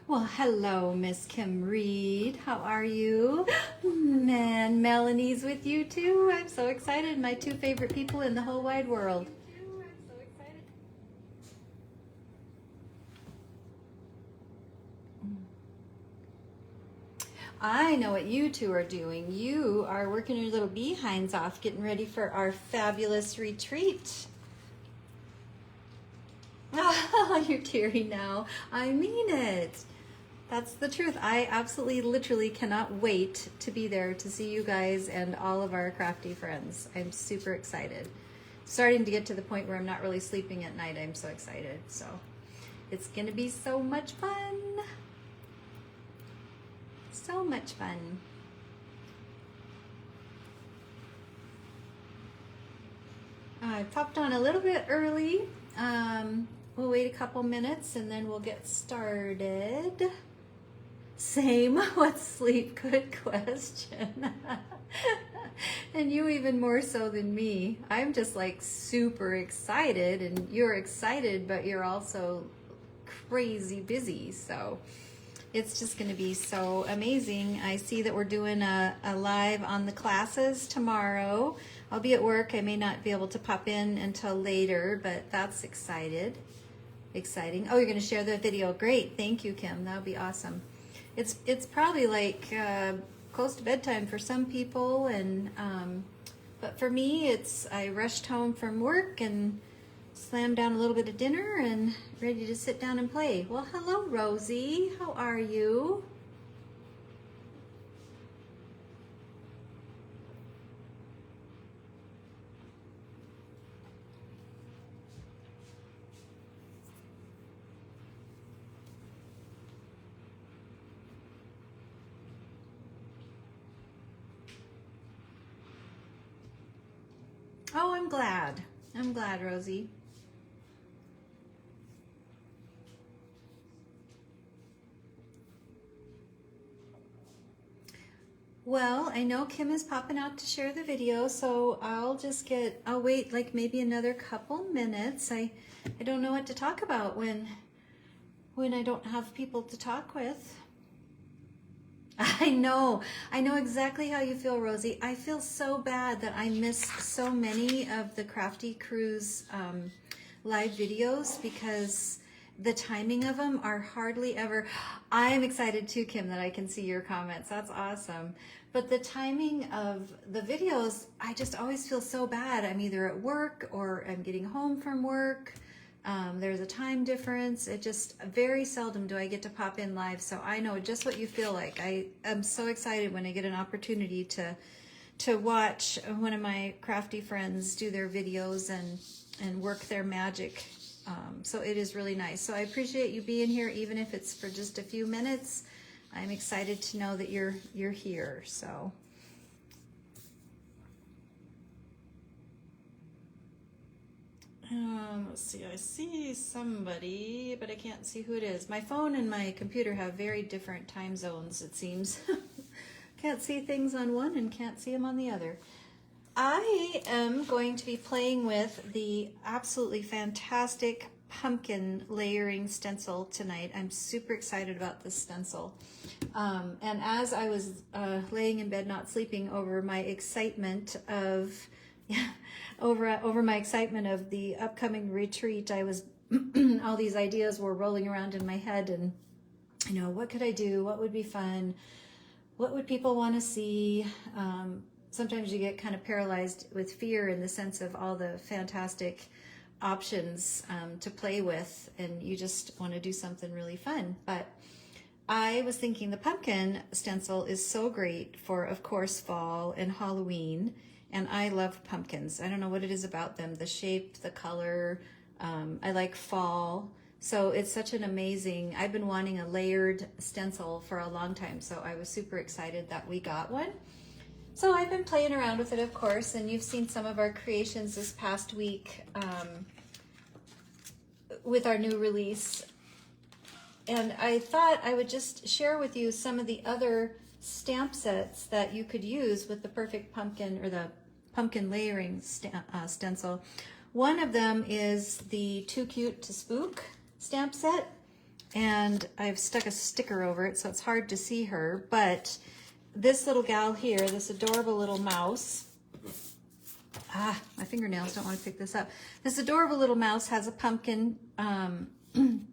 Well, hello, Miss Kim Reed. How are you? Man, Melanie's with you too. I'm so excited. My two favorite people in the whole wide world. I know what you two are doing. You are working your little behinds off, getting ready for our fabulous retreat. Oh, you're teary now. I mean it. That's the truth. I absolutely, literally cannot wait to be there to see you guys and all of our crafty friends. I'm super excited. Starting to get to the point where I'm not really sleeping at night. I'm so excited. So it's going to be so much fun. So much fun. I popped on a little bit early. We'll wait a couple minutes and then we'll get started. Same. What's sleep? Good question. And you even more so than me. I'm just like super excited, and you're excited, but you're also crazy busy. So it's just going to be so amazing. I see that we're doing a live on the classes tomorrow. I'll be at work. I may not be able to pop in until later, but that's exciting. Oh, you're going to share the video. Great. Thank you, Kim. That would be awesome. It's probably like close to bedtime for some people, and but for me, I rushed home from work and slammed down a little bit of dinner and ready to sit down and play. Well, hello, Rosie. How are you? Oh, I'm glad. I'm glad, Rosie. Well, I know Kim is popping out to share the video, so I'll wait like maybe another couple minutes. I don't know what to talk about when I don't have people to talk with. I know exactly how you feel, Rosie. I feel so bad that I missed so many of the Crafty Cruise live videos because the timing of them are hardly ever. I'm excited too, Kim, that I can see your comments. That's awesome. But the timing of the videos, I just always feel so bad. I'm either at work or I'm getting home from work. There's a time difference. It just very seldom do I get to pop in live. So I know just what you feel like. I am so excited when I get an opportunity to watch one of my crafty friends do their videos and work their magic. So it is really nice. So I appreciate you being here, even if it's for just a few minutes. I'm excited to know that you're here. So. Let's see, I see somebody, but I can't see who it is. My phone and my computer have very different time zones, it seems. Can't see things on one and can't see them on the other. I am going to be playing with the absolutely fantastic pumpkin layering stencil tonight. I'm super excited about this stencil. And as I was laying in bed not sleeping over my excitement of over my excitement of the upcoming retreat, I was all these ideas were rolling around in my head, and what could I do? What would be fun? What would people want to see? Sometimes you get kind of paralyzed with fear in the sense of all the fantastic options to play with, and you just want to do something really fun. But I was thinking the pumpkin stencil is so great for, of course, fall and Halloween. And I love pumpkins. I don't know what it is about them, the shape, the color. I like fall. So it's such an amazing, I've been wanting a layered stencil for a long time. So I was super excited that we got one. So I've been playing around with it, of course, and you've seen some of our creations this past week with our new release. And I thought I would just share with you some of the other stamp sets that you could use with the perfect pumpkin or the pumpkin layering stencil. One of them is the Too Cute to Spook stamp set. and I've stuck a sticker over it so it's hard to see her, but this little gal here, this adorable little mouse, my fingernails don't want to pick this up. This adorable little mouse has a pumpkin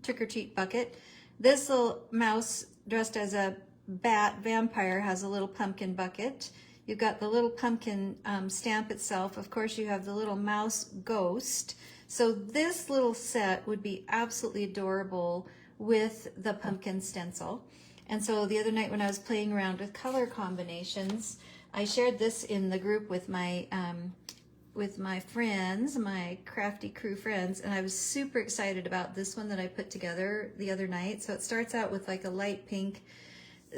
trick-or-treat bucket. This little mouse dressed as a bat vampire has a little pumpkin bucket. You've got the little pumpkin stamp itself. Of course, you have the little mouse ghost. So this little set would be absolutely adorable with the pumpkin stencil. And so the other night when I was playing around with color combinations, I shared this in the group with my friends, my crafty crew friends, and I was super excited about this one that I put together the other night. So it starts out with like a light pink,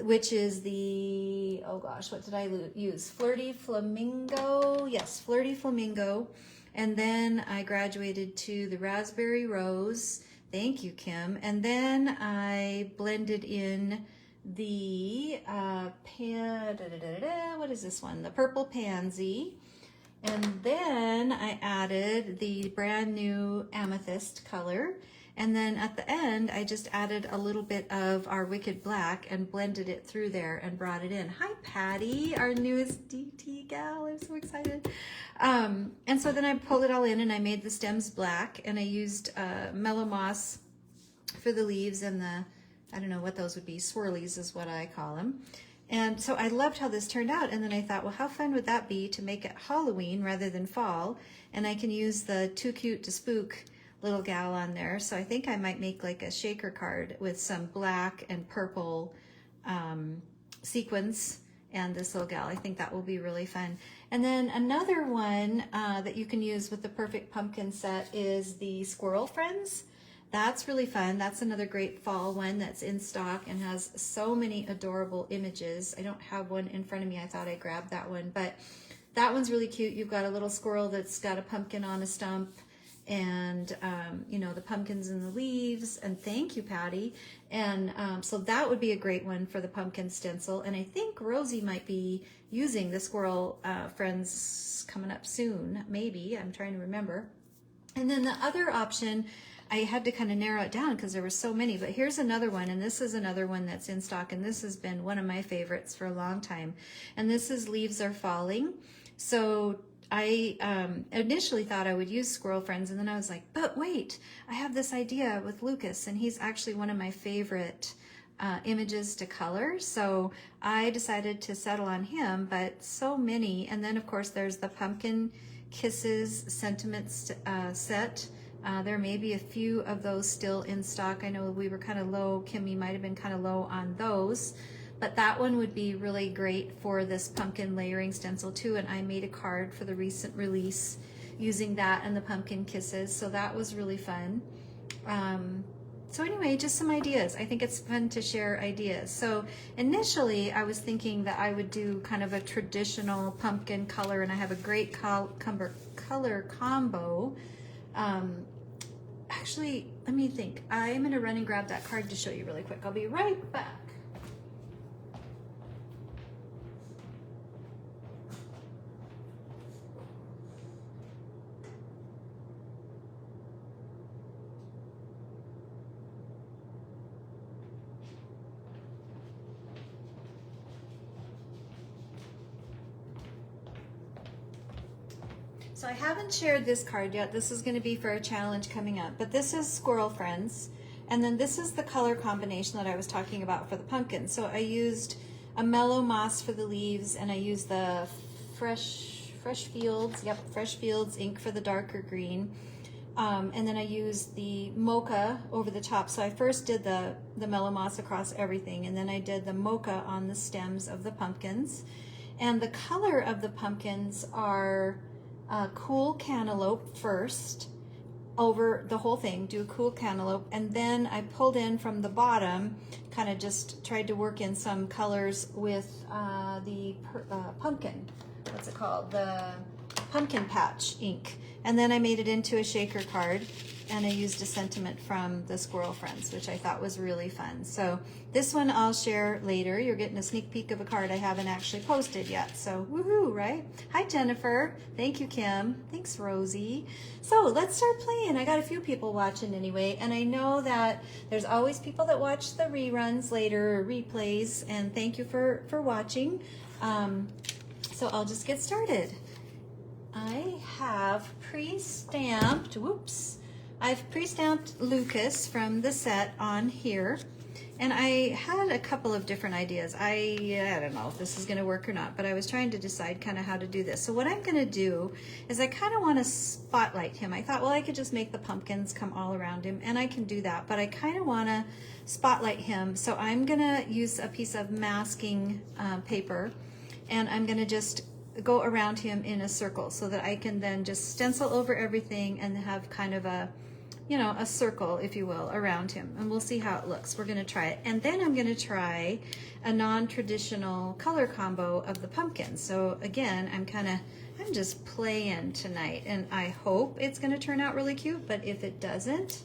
which is the, oh gosh, what did I use? Flirty Flamingo. Yes, Flirty Flamingo. And then I graduated to the Raspberry Rose. Thank you, Kim. And then I blended in the what is this one? The Purple Pansy. And then I added the brand new amethyst color. And then at the end, I just added a little bit of our Wicked Black and blended it through there and brought it in. Hi, Patty, our newest DT gal. I'm so excited. And so then I pulled it all in and I made the stems black, and I used mellow moss for the leaves and the, I don't know what those would be, swirlies is what I call them. And so I loved how this turned out, and then I thought, well, how fun would that be to make it Halloween rather than fall? And I can use the Too Cute to Spook little gal on there. So I think I might make like a shaker card with some black and purple sequins and this little gal. I think that will be really fun. And then another one that you can use with the Perfect Pumpkin set is the Squirrel Friends. That's really fun. That's another great fall one that's in stock and has so many adorable images. I don't have one in front of me. I thought I grabbed that one, but that one's really cute. You've got a little squirrel that's got a pumpkin on a stump, and you know, the pumpkins and the leaves, and thank you, Patty. And so that would be a great one for the pumpkin stencil. And I think Rosie might be using the Squirrel Friends coming up soon, maybe. I'm trying to remember. And then the other option, I had to kind of narrow it down because there were so many, but here's another one, and this is another one that's in stock, and this has been one of my favorites for a long time. And this is Leaves Are Falling. So I initially thought I would use Squirrel Friends, and then I was like, but wait, I have this idea with Lucas, and he's actually one of my favorite images to color. So I decided to settle on him, but so many. And then of course there's the Pumpkin Kisses Sentiments set. There may be a few of those still in stock. I know we were kind of low. Kimmie might have been kind of low on those, but that one would be really great for this pumpkin layering stencil too. And I made a card for the recent release using that and the Pumpkin Kisses. So that was really fun. So anyway, just some ideas. I think it's fun to share ideas. So initially I was thinking that I would do kind of a traditional pumpkin color, and I have a great color combo. Actually, let me think. I'm going to run and grab that card to show you really quick. I'll be right back. So I haven't shared this card yet. This is going to be for a challenge coming up, but this is Squirrel Friends. And then this is the color combination that I was talking about for the pumpkin. So I used a mellow moss for the leaves, and I used the Fresh Fields ink for the darker green. And then I used the mocha over the top. So I first did the mellow moss across everything, and then I did the mocha on the stems of the pumpkins. And the color of the pumpkins are cool cantaloupe first over the whole thing. Do a cool cantaloupe, and then I pulled in from the bottom, kind of just tried to work in some colors with the pumpkin. What's it called? The pumpkin patch ink. And then I made it into a shaker card, and I used a sentiment from the Squirrel Friends, which I thought was really fun. So this one I'll share later. You're getting a sneak peek of a card I haven't actually posted yet. So woohoo, right? Hi, Jennifer. Thank you, Kim. Thanks, Rosie. So let's start playing. I got a few people watching anyway, and I know that there's always people that watch the reruns later or replays, and thank you for watching. So I'll just get started. I have pre-stamped, I've pre-stamped Lucas from the set on here, and I had a couple of different ideas. I don't know if this is going to work or not, but I was trying to decide kind of how to do this. So what I'm going to do is I kind of want to spotlight him. I thought, well, I could just make the pumpkins come all around him, and I can do that, but I kind of want to spotlight him. So I'm going to use a piece of masking paper, and I'm going to just go around him in a circle so that I can then just stencil over everything and have kind of a, you know, a circle, if you will, around him. And we'll see how it looks. We're going to try it. And then I'm going to try a non-traditional color combo of the pumpkins. So again, I'm just playing tonight, and I hope it's going to turn out really cute, but if it doesn't,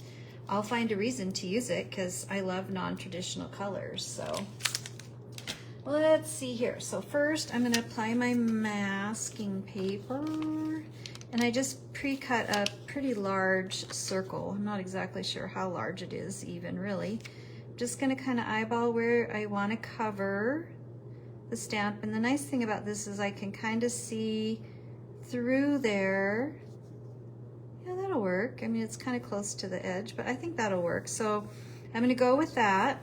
I'll find a reason to use it because I love non-traditional colors. So let's see here. So first I'm going to apply my masking paper, and I just pre-cut a pretty large circle. I'm not exactly sure how large it is even, really. I'm just going to kind of eyeball where I want to cover the stamp. And the nice thing about this is I can kind of see through there. Yeah, that'll work. I mean, it's kind of close to the edge, but I think that'll work. So I'm going to go with that.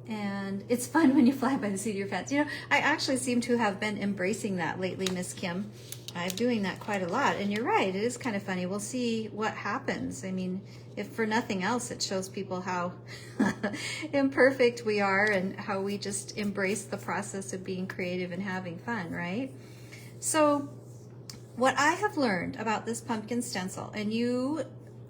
And it's fun when you fly by the seat of your pants. You know, I actually seem to have been embracing that lately, Miss Kim. I'm doing that quite a lot. And you're right, it is kind of funny. We'll see what happens. I mean, if for nothing else, it shows people how imperfect we are and how we just embrace the process of being creative and having fun, right? So what I have learned about this pumpkin stencil, and you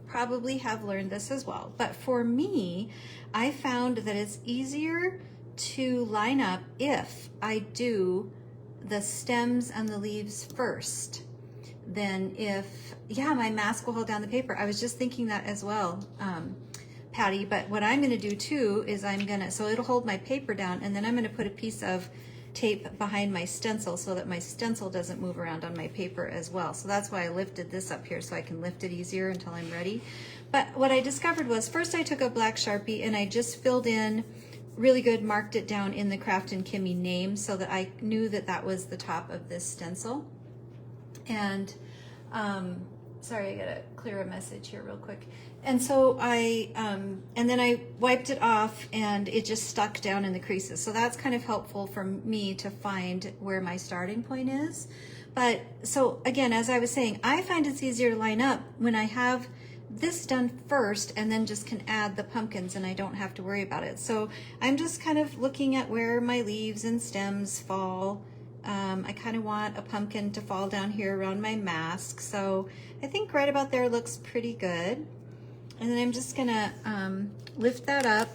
probably have learned this as well, but for me, I found that it's easier to line up if I do the stems and the leaves first than if, yeah, my mask will hold down the paper. I was just thinking that as well, Patty, but what I'm gonna do too is so it'll hold my paper down, and then I'm gonna put a piece of tape behind my stencil so that my stencil doesn't move around on my paper as well. So that's why I lifted this up here, so I can lift it easier until I'm ready. But what I discovered was, first I took a black Sharpie and I just filled in really good, marked it down in the Kraftin Kimmie name so that I knew that that was the top of this stencil. And sorry, I gotta clear a message here real quick. And so and then I wiped it off and it just stuck down in the creases. So that's kind of helpful for me to find where my starting point is. But so again, as I was saying, I find it's easier to line up when I have this done first and then just can add the pumpkins and I don't have to worry about it. So I'm just kind of looking at where my leaves and stems fall. I kind of want a pumpkin to fall down here around my mask. So I think right about there looks pretty good. And then I'm just gonna lift that up,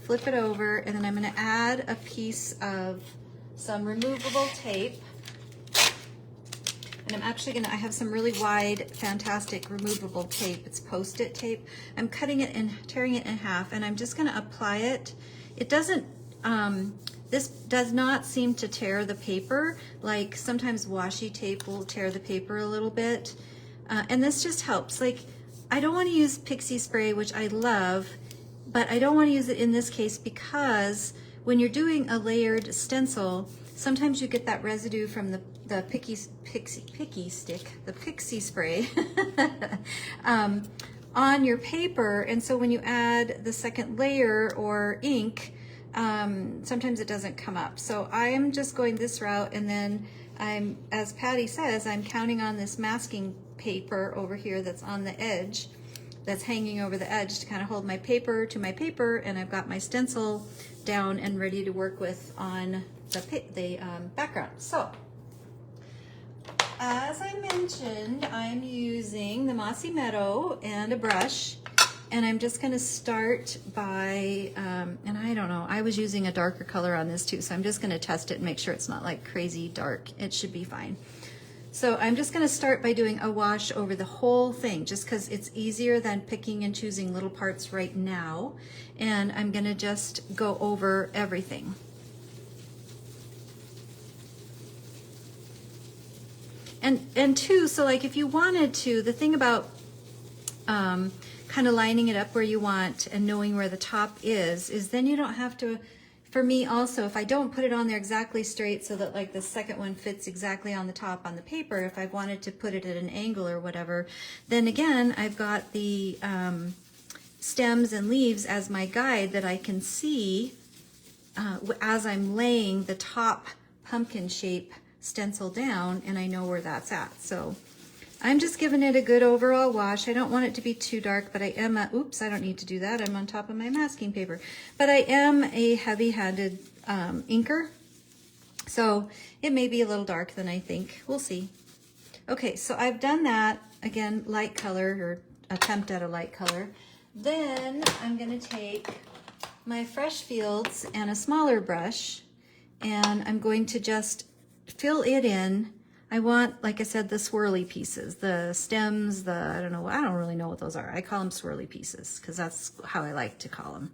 flip it over, and then I'm gonna add a piece of some removable tape. And I'm actually I have some really wide, fantastic removable tape. It's Post-it tape. I'm cutting it and tearing it in half, and I'm just gonna apply it. It doesn't, this does not seem to tear the paper. Like sometimes washi tape will tear the paper a little bit. And this just helps. Like, I don't wanna use pixie spray, which I love, but I don't wanna use it in this case because when you're doing a layered stencil, sometimes you get that residue from the pixie spray on your paper, and so when you add the second layer or ink, sometimes it doesn't come up. So I'm just going this route, and then as Patty says, I'm counting on this masking paper over here that's on the edge, that's hanging over the edge to kind of hold my paper to my paper, and I've got my stencil down and ready to work with on the background. So as I mentioned, I'm using the Mossy Meadow and a brush, and I'm just going to start by, and I don't know, I was using a darker color on this too, so I'm just going to test it and make sure it's not like crazy dark. It should be fine. So I'm just going to start by doing a wash over the whole thing, just because it's easier than picking and choosing little parts right now. And I'm going to just go over everything. And too, so like if you wanted to, the thing about kind of lining it up where you want and knowing where the top is then you don't have to, for me also, if I don't put it on there exactly straight so that like the second one fits exactly on the top on the paper, if I wanted to put it at an angle or whatever, then again, I've got the stems and leaves as my guide that I can see as I'm laying the top pumpkin shape stencil down, and I know where that's at. So I'm just giving it a good overall wash. I don't want it to be too dark, but I am oops, I don't need to do that. I'm on top of my masking paper. But I am a heavy-handed inker, so it may be a little dark than I think. We'll see. Okay, so I've done that. Again, light color, or attempt at a light color. Then I'm gonna take my Fresh Fields and a smaller brush, and I'm going to just fill it in. I want, like I said, the swirly pieces, the stems, I don't really know what those are. I call them swirly pieces because that's how I like to call them.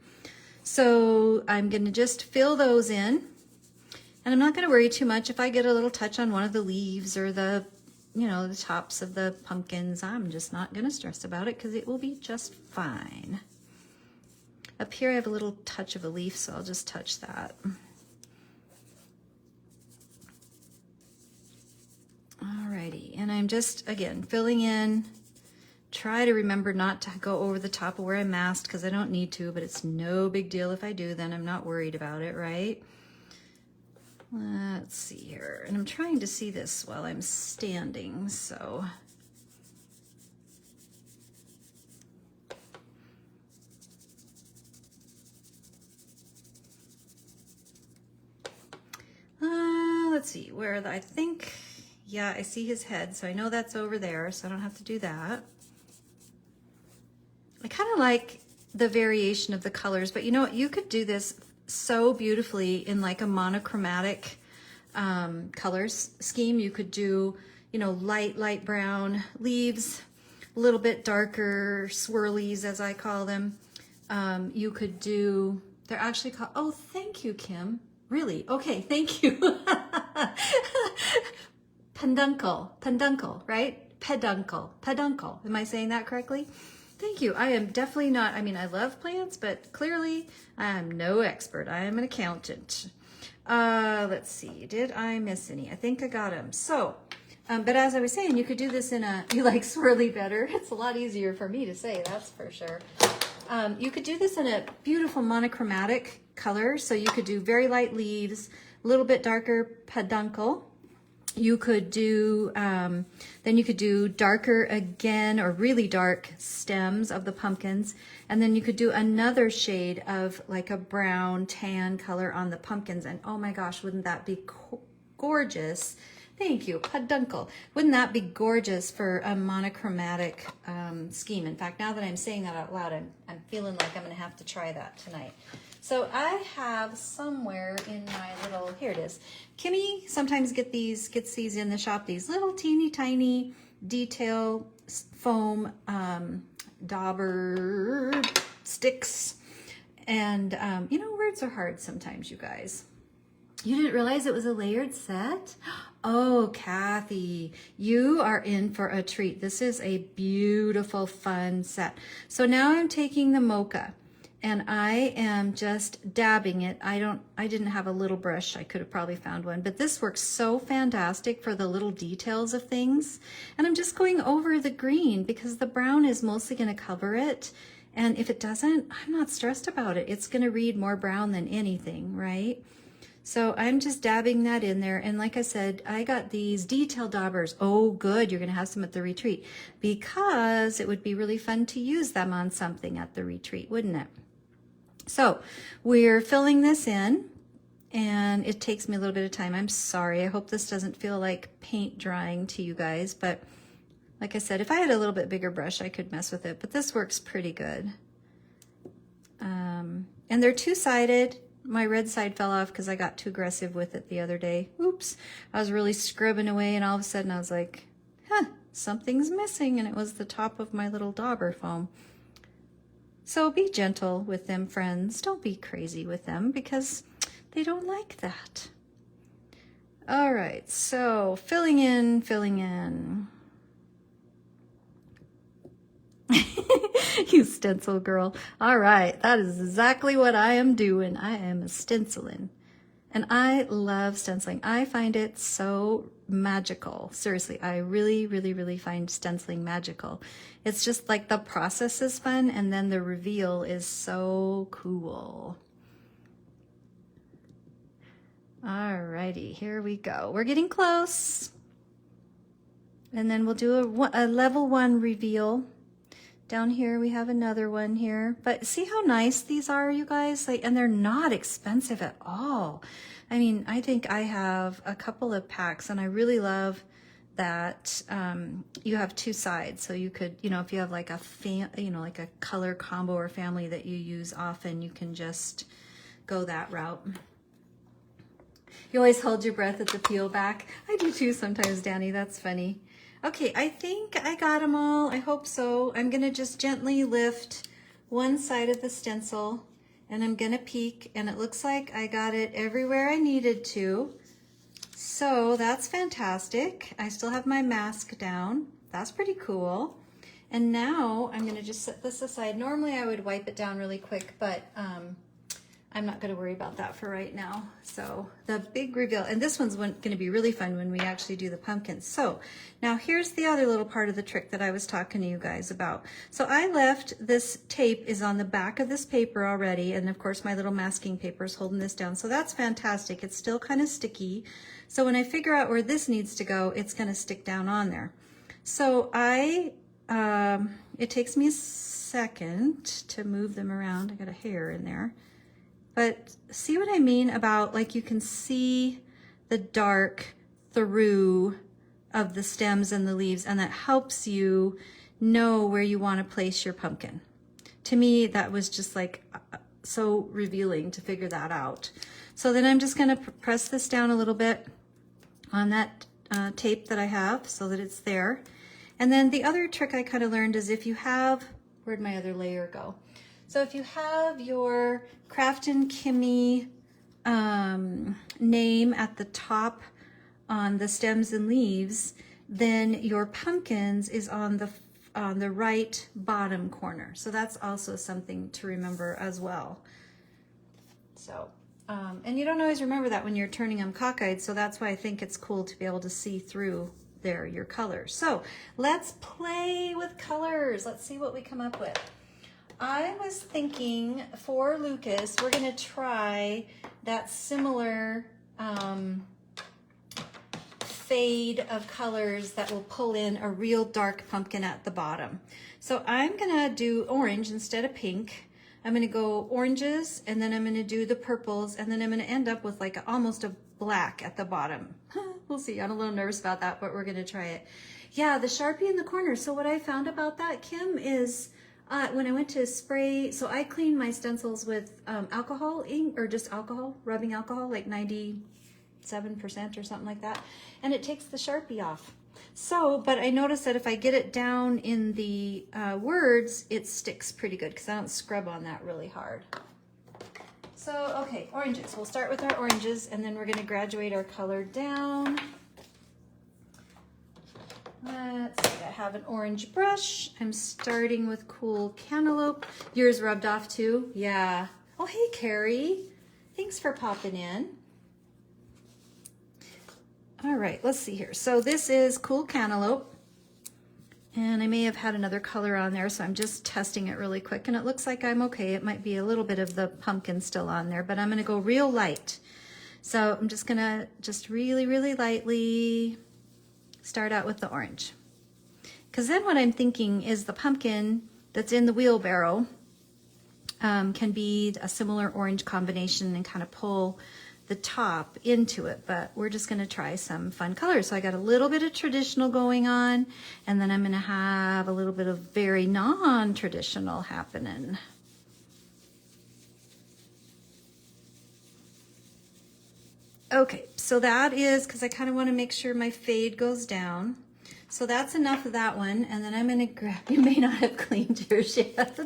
So I'm going to just fill those in, and I'm not going to worry too much if I get a little touch on one of the leaves or the, you know, the tops of the pumpkins. I'm just not going to stress about it because it will be just fine. Up here I have a little touch of a leaf, so I'll just touch that. Alrighty, and I'm just, again, filling in. Try to remember not to go over the top of where I masked because I don't need to, but it's no big deal if I do, then I'm not worried about it, right? Let's see here, and I'm trying to see this while I'm standing, so. Let's see, I think, yeah, I see his head, so I know that's over there, so I don't have to do that. I kind of like the variation of the colors, but you know what? You could do this so beautifully in like a monochromatic colors scheme. You could do, you know, light brown leaves, a little bit darker swirlies, as I call them. You could do, they're actually called, oh, thank you, Kim. Really? Okay, thank you. Peduncle, right? Peduncle. Am I saying that correctly? Thank you. I am definitely not, I mean, I love plants, but clearly I'm no expert. I am an accountant. Let's see, did I miss any? I think I got them. So, but as I was saying, you could do this in a, you like swirly better. It's a lot easier for me to say, that's for sure. You could do this in a beautiful monochromatic color. So you could do very light leaves, a little bit darker peduncle. You could do, then you could do darker again, or really dark stems of the pumpkins. And then you could do another shade of like a brown tan color on the pumpkins. And oh my gosh, wouldn't that be gorgeous? Thank you, peduncle. Wouldn't that be gorgeous for a monochromatic scheme? In fact, now that I'm saying that out loud, I'm feeling like I'm gonna have to try that tonight. So I have somewhere in my little, here it is. Kimmie sometimes gets these in the shop, these little teeny tiny detail foam dauber sticks. And you know, words are hard sometimes, you guys. You didn't realize it was a layered set? Oh, Kathy, you are in for a treat. This is a beautiful, fun set. So now I'm taking the mocha, and I am just dabbing it. I didn't have a little brush. I could have probably found one, but this works so fantastic for the little details of things. And I'm just going over the green because the brown is mostly going to cover it. And if it doesn't, I'm not stressed about it. It's going to read more brown than anything, right? So I'm just dabbing that in there. And like I said, I got these detail daubers. Oh, good. You're going to have some at the retreat, because it would be really fun to use them on something at the retreat, wouldn't it? So we're filling this in, and it takes me a little bit of time. I'm sorry. I hope this doesn't feel like paint drying to you guys. But like I said, if I had a little bit bigger brush, I could mess with it. But this works pretty good. And they're two-sided. My red side fell off because I got too aggressive with it the other day. Oops. I was really scrubbing away and all of a sudden I was like, huh, something's missing, and it was the top of my little dauber foam. So be gentle with them, friends. Don't be crazy with them because they don't like that. All right, so filling in. You stencil girl. All right, that is exactly what I am doing. I am stenciling. And I love stenciling. I find it so magical. Seriously, I really, really, really find stenciling magical. It's just like the process is fun, and then the reveal is so cool. All righty, here we go. We're getting close. And then we'll do a level 1 reveal. Down here we have another one here, but see how nice these are, you guys? Like, and they're not expensive at all. I mean, I think I have a couple of packs, and I really love that you have 2 sides. So you could, you know, if you have like a like a color combo or family that you use often, you can just go that route. You always hold your breath at the peel back. I do too sometimes, Danny. That's funny. Okay, I think I got them all. I hope so. I'm gonna just gently lift one side of the stencil, and I'm gonna peek, and it looks like I got it everywhere I needed to. So that's fantastic. I still have my mask down. That's pretty cool. And now I'm gonna just set this aside. Normally I would wipe it down really quick, but I'm not going to worry about that for right now. So the big reveal, and this one's going to be really fun when we actually do the pumpkins. So now here's the other little part of the trick that I was talking to you guys about. So I left this tape is on the back of this paper already, and of course my little masking paper is holding this down. So that's fantastic. It's still kind of sticky. So when I figure out where this needs to go, it's going to stick down on there. So it takes me a second to move them around. I got a hair in there. But see what I mean about, like, you can see the dark through of the stems and the leaves, and that helps you know where you want to place your pumpkin. To me, that was just like so revealing to figure that out. So then I'm just going to press this down a little bit on that tape that I have so that it's there. And then the other trick I kind of learned is if you have, where'd my other layer go? So if you have your Kraftin Kimmie name at the top on the stems and leaves, then your pumpkins is on the right bottom corner. So that's also something to remember as well. So, and you don't always remember that when you're turning them cockeyed, so that's why I think it's cool to be able to see through there your colors. So let's play with colors. Let's see what we come up with. I was thinking for Lucas, we're going to try that similar fade of colors that will pull in a real dark pumpkin at the bottom. So I'm going to do orange instead of pink. I'm going to go oranges, and then I'm going to do the purples, and then I'm going to end up with like almost a black at the bottom. We'll see. I'm a little nervous about that, but we're going to try it. Yeah, the Sharpie in the corner. So what I found about that, Kim, is when I went to spray, so I clean my stencils with alcohol ink, or just alcohol, rubbing alcohol, like 97% or something like that, and it takes the Sharpie off. So, but I noticed that if I get it down in the words, it sticks pretty good because I don't scrub on that really hard. So, okay, oranges. We'll start with our oranges, and then we're going to graduate our color down. Let's see, I have an orange brush. I'm starting with Cool Cantaloupe. Yours rubbed off too? Yeah. Oh, hey, Carrie. Thanks for popping in. All right, let's see here. So this is Cool Cantaloupe. And I may have had another color on there, so I'm just testing it really quick. And it looks like I'm okay. It might be a little bit of the pumpkin still on there, but I'm going to go real light. So I'm just going to really, really lightly start out with the orange. Because then what I'm thinking is the pumpkin that's in the wheelbarrow can be a similar orange combination and kind of pull the top into it, but we're just going to try some fun colors. So I got a little bit of traditional going on, and then I'm going to have a little bit of very non-traditional happening. Okay, so that is, because I kind of want to make sure my fade goes down. So that's enough of that one, and then I'm going to grab, you may not have cleaned yours yet.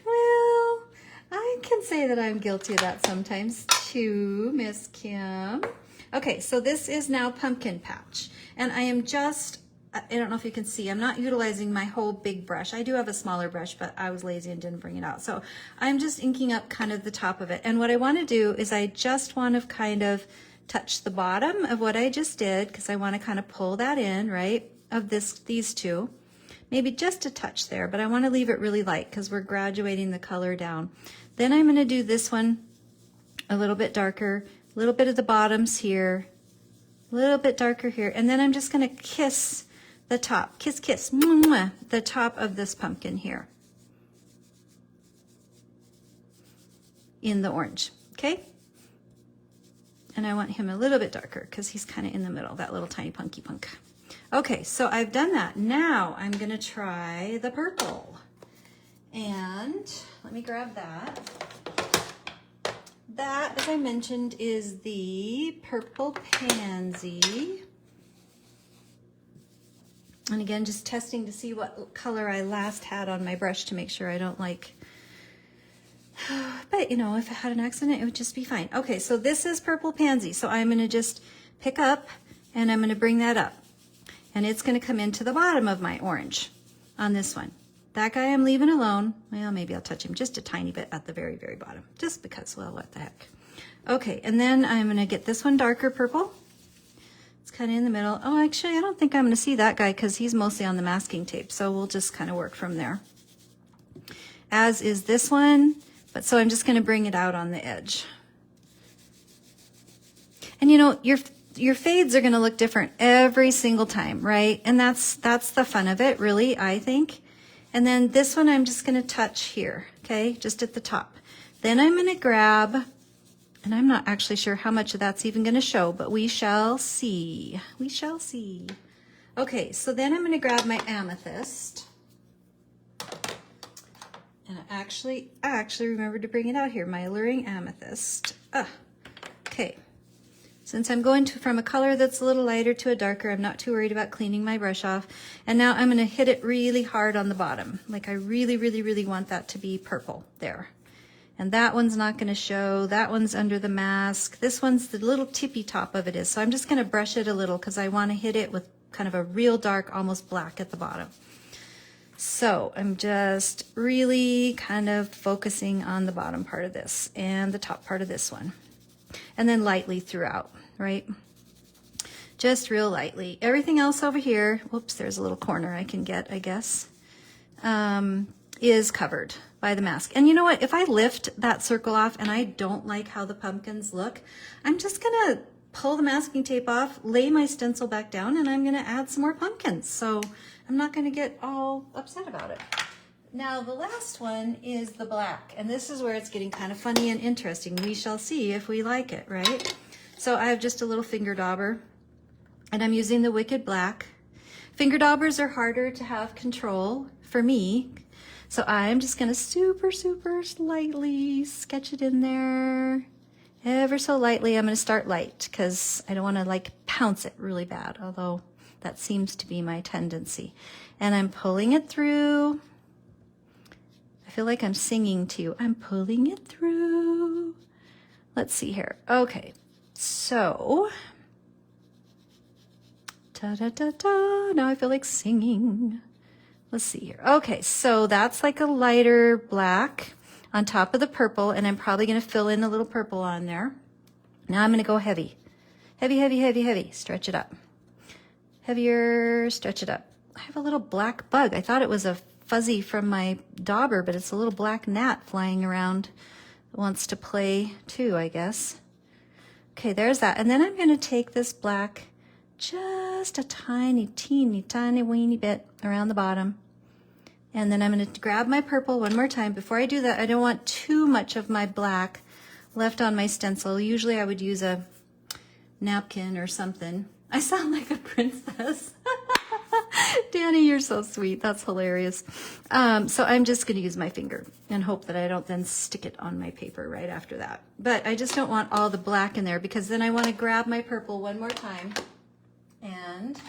Well, I can say that I'm guilty of that sometimes too, Miss Kim. Okay, so this is now Pumpkin Patch, and I am just, I don't know if you can see, I'm not utilizing my whole big brush. I do have a smaller brush, but I was lazy and didn't bring it out. So I'm just inking up kind of the top of it. And what I want to do is I just want to kind of touch the bottom of what I just did, because I want to kind of pull that in, right, of these two. Maybe just a touch there, but I want to leave it really light because we're graduating the color down. Then I'm going to do this one a little bit darker, a little bit of the bottoms here, a little bit darker here, and then I'm just going to kiss the top, kiss, kiss, mwah, the top of this pumpkin here in the orange, okay? And I want him a little bit darker because he's kind of in the middle, that little tiny punky punk. Okay, so I've done that. Now I'm going to try the purple. And let me grab that. That, as I mentioned, is the Purple Pansy. And again, just testing to see what color I last had on my brush to make sure I don't like, but you know, if I had an accident, it would just be fine. Okay, so this is Purple Pansy. So I'm going to just pick up and I'm going to bring that up. And it's going to come into the bottom of my orange on this one. That guy I'm leaving alone. Well, maybe I'll touch him just a tiny bit at the very, very bottom, just because, well, what the heck. Okay, and then I'm going to get this one darker purple. It's kind of in the middle. Oh, actually, I don't think I'm going to see that guy because he's mostly on the masking tape. So we'll just kind of work from there. As is this one. But so I'm just going to bring it out on the edge. And you know, your fades are going to look different every single time, right? And that's the fun of it, really, I think. And then this one I'm just going to touch here, okay? Just at the top. Then I'm going to grab, and I'm not actually sure how much of that's even going to show, but we shall see. We shall see. Okay, so then I'm going to grab my amethyst. And I actually remembered to bring it out here, my alluring amethyst. Okay. Since I'm going from a color that's a little lighter to a darker, I'm not too worried about cleaning my brush off. And now I'm going to hit it really hard on the bottom. Like I really, really, really want that to be purple there. And that one's not going to show. That one's under the mask. This one's the little tippy top of it is. So I'm just going to brush it a little because I want to hit it with kind of a real dark, almost black at the bottom. So I'm just really kind of focusing on the bottom part of this and the top part of this one. And then lightly throughout, right? Just real lightly. Everything else over here, whoops, there's a little corner I can get, I guess, is covered by the mask. And you know what? If I lift that circle off and I don't like how the pumpkins look, I'm just going to pull the masking tape off, lay my stencil back down, and I'm going to add some more pumpkins. So I'm not going to get all upset about it. Now the last one is the black, and this is where it's getting kind of funny and interesting. We shall see if we like it, right? So I have just a little finger dauber, and I'm using the Wicked Black. Finger daubers are harder to have control for me, so I'm just going to super, super lightly sketch it in there. Ever so lightly. I'm going to start light because I don't want to like pounce it really bad, although that seems to be my tendency. And I'm pulling it through. I feel like I'm singing to you. I'm pulling it through. Let's see here. Okay, so da-da-da-da. Now I feel like singing. Let's see here. Okay, so that's like a lighter black on top of the purple, and I'm probably going to fill in a little purple on there. Now I'm going to go heavy. Heavy, heavy, heavy, heavy. Stretch it up. Heavier, stretch it up. I have a little black bug. I thought it was a fuzzy from my dauber, but it's a little black gnat flying around that wants to play too, I guess. Okay, there's that. And then I'm going to take this black just a tiny, teeny, tiny, weeny bit around the bottom. And then I'm going to grab my purple one more time. Before I do that, I don't want too much of my black left on my stencil. Usually I would use a napkin or something. I sound like a princess. Danny, you're so sweet. That's hilarious. So I'm just going to use my finger and hope that I don't then stick it on my paper right after that. But I just don't want all the black in there because then I want to grab my purple one more time. And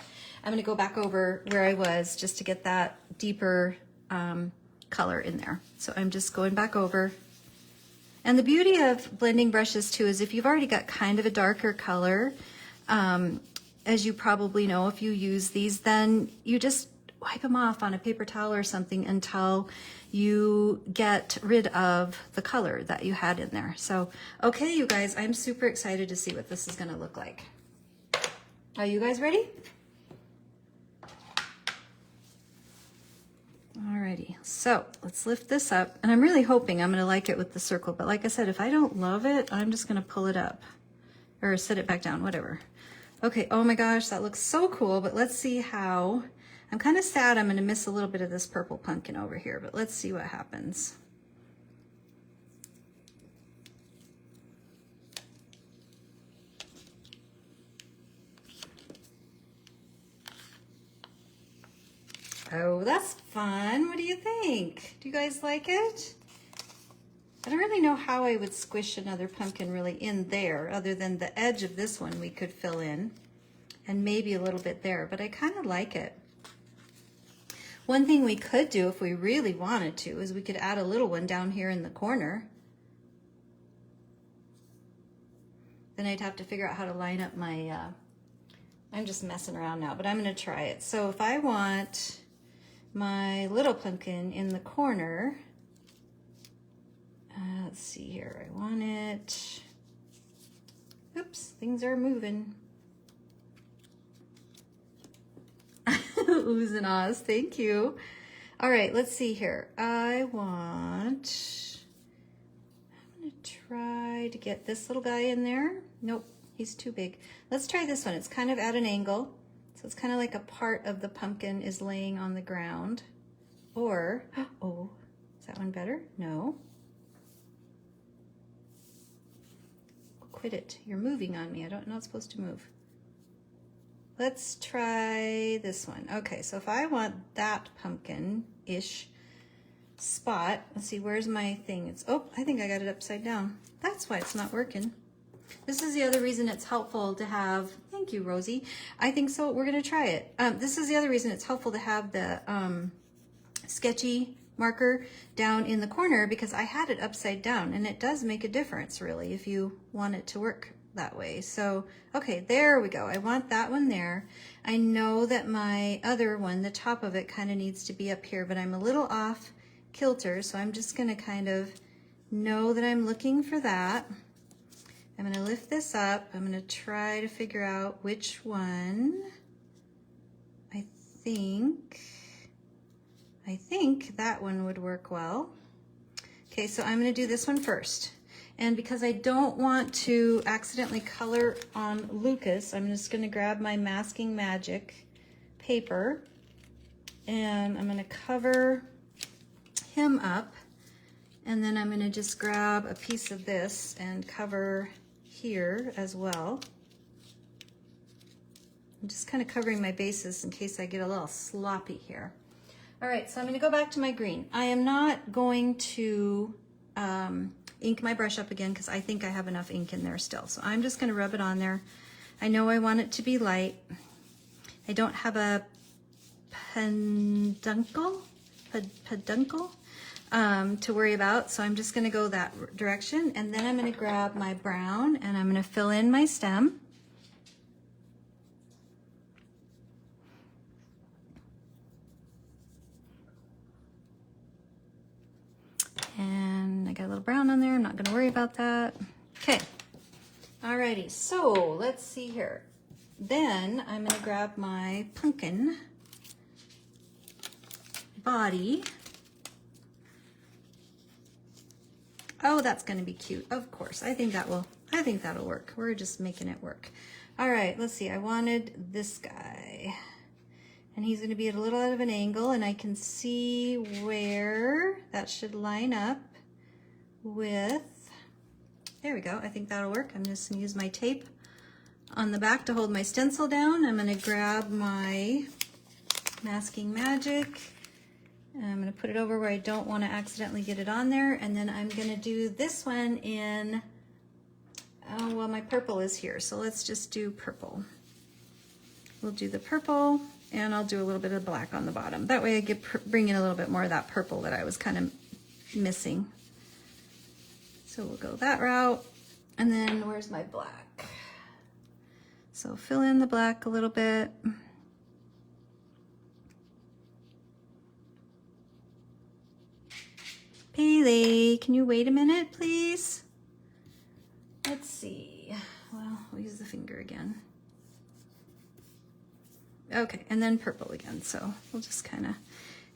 I'm going to go back over where I was just to get that deeper color in there. So I'm just going back over. And the beauty of blending brushes too is if you've already got kind of a darker color, as you probably know, if you use these, then you just wipe them off on a paper towel or something until you get rid of the color that you had in there. So, okay, you guys, I'm super excited to see what this is going to look like. Are you guys ready? Alrighty, so let's lift this up. And I'm really hoping I'm going to like it with the circle. But like I said, if I don't love it, I'm just going to pull it up or set it back down, whatever. Okay, oh my gosh, that looks so cool, but let's see how, I'm kind of sad I'm gonna miss a little bit of this purple pumpkin over here, but let's see what happens. Oh, that's fun. What do you think? Do you guys like it? I don't really know how I would squish another pumpkin really in there, other than the edge of this one we could fill in, and maybe a little bit there, but I kind of like it. One thing we could do if we really wanted to is we could add a little one down here in the corner. Then I'd have to figure out how to line up my, I'm just messing around now, but I'm gonna try it. So if I want my little pumpkin in the corner, let's see here, I want it, oops, things are moving. Oohs and ahs, thank you. All right, let's see here. I'm gonna try to get this little guy in there. Nope, he's too big. Let's try this one. It's kind of at an angle. So it's kind of like a part of the pumpkin is laying on the ground. Or, oh, is that one better? No. Quit it. You're moving on me. I'm not supposed to move. Let's try this one. Okay, so if I want that pumpkin-ish spot, let's see, where's my thing? It's, oh, I think I got it upside down. That's why it's not working. This is the other reason it's helpful to have, thank you, Rosie. I think so, we're gonna try it. This is the other reason it's helpful to have the sketchy marker down in the corner, because I had it upside down, and it does make a difference really if you want it to work that way. So, okay, there we go. I want that one there. I know that my other one, the top of it kind of needs to be up here, but I'm a little off kilter, so I'm just gonna kind of know that I'm looking for that. I'm gonna lift this up. I'm gonna try to figure out which one. I think that one would work well. Okay, so I'm gonna do this one first. And because I don't want to accidentally color on Lucas, I'm just gonna grab my Masking Magic paper and I'm gonna cover him up. And then I'm gonna just grab a piece of this and cover here as well. I'm just kind of covering my bases in case I get a little sloppy here. All right, so I'm gonna go back to my green. I am not going to ink my brush up again because I think I have enough ink in there still. So I'm just gonna rub it on there. I know I want it to be light. I don't have a peduncle to worry about, so I'm just gonna go that direction, and then I'm gonna grab my brown and I'm gonna fill in my stem. And I got a little brown on there, I'm not gonna worry about that. Okay, alrighty, so let's see here. Then I'm gonna grab my pumpkin body. Oh, that's gonna be cute, of course. I think that'll work. We're just making it work. All right, let's see, I wanted this guy. And he's gonna be at a little out of an angle, and I can see where that should line up with, there we go, I think that'll work. I'm just gonna use my tape on the back to hold my stencil down. I'm gonna grab my Masking Magic. And I'm going to put it over where I don't want to accidentally get it on there. And then I'm going to do this one in, oh, well, my purple is here. So let's just do purple. We'll do the purple, and I'll do a little bit of black on the bottom. That way I bring in a little bit more of that purple that I was kind of missing. So we'll go that route. And then where's my black? So fill in the black a little bit. Pele, can you wait a minute, please? Let's see. Well, we'll use the finger again. Okay, and then purple again. So we'll just kind of,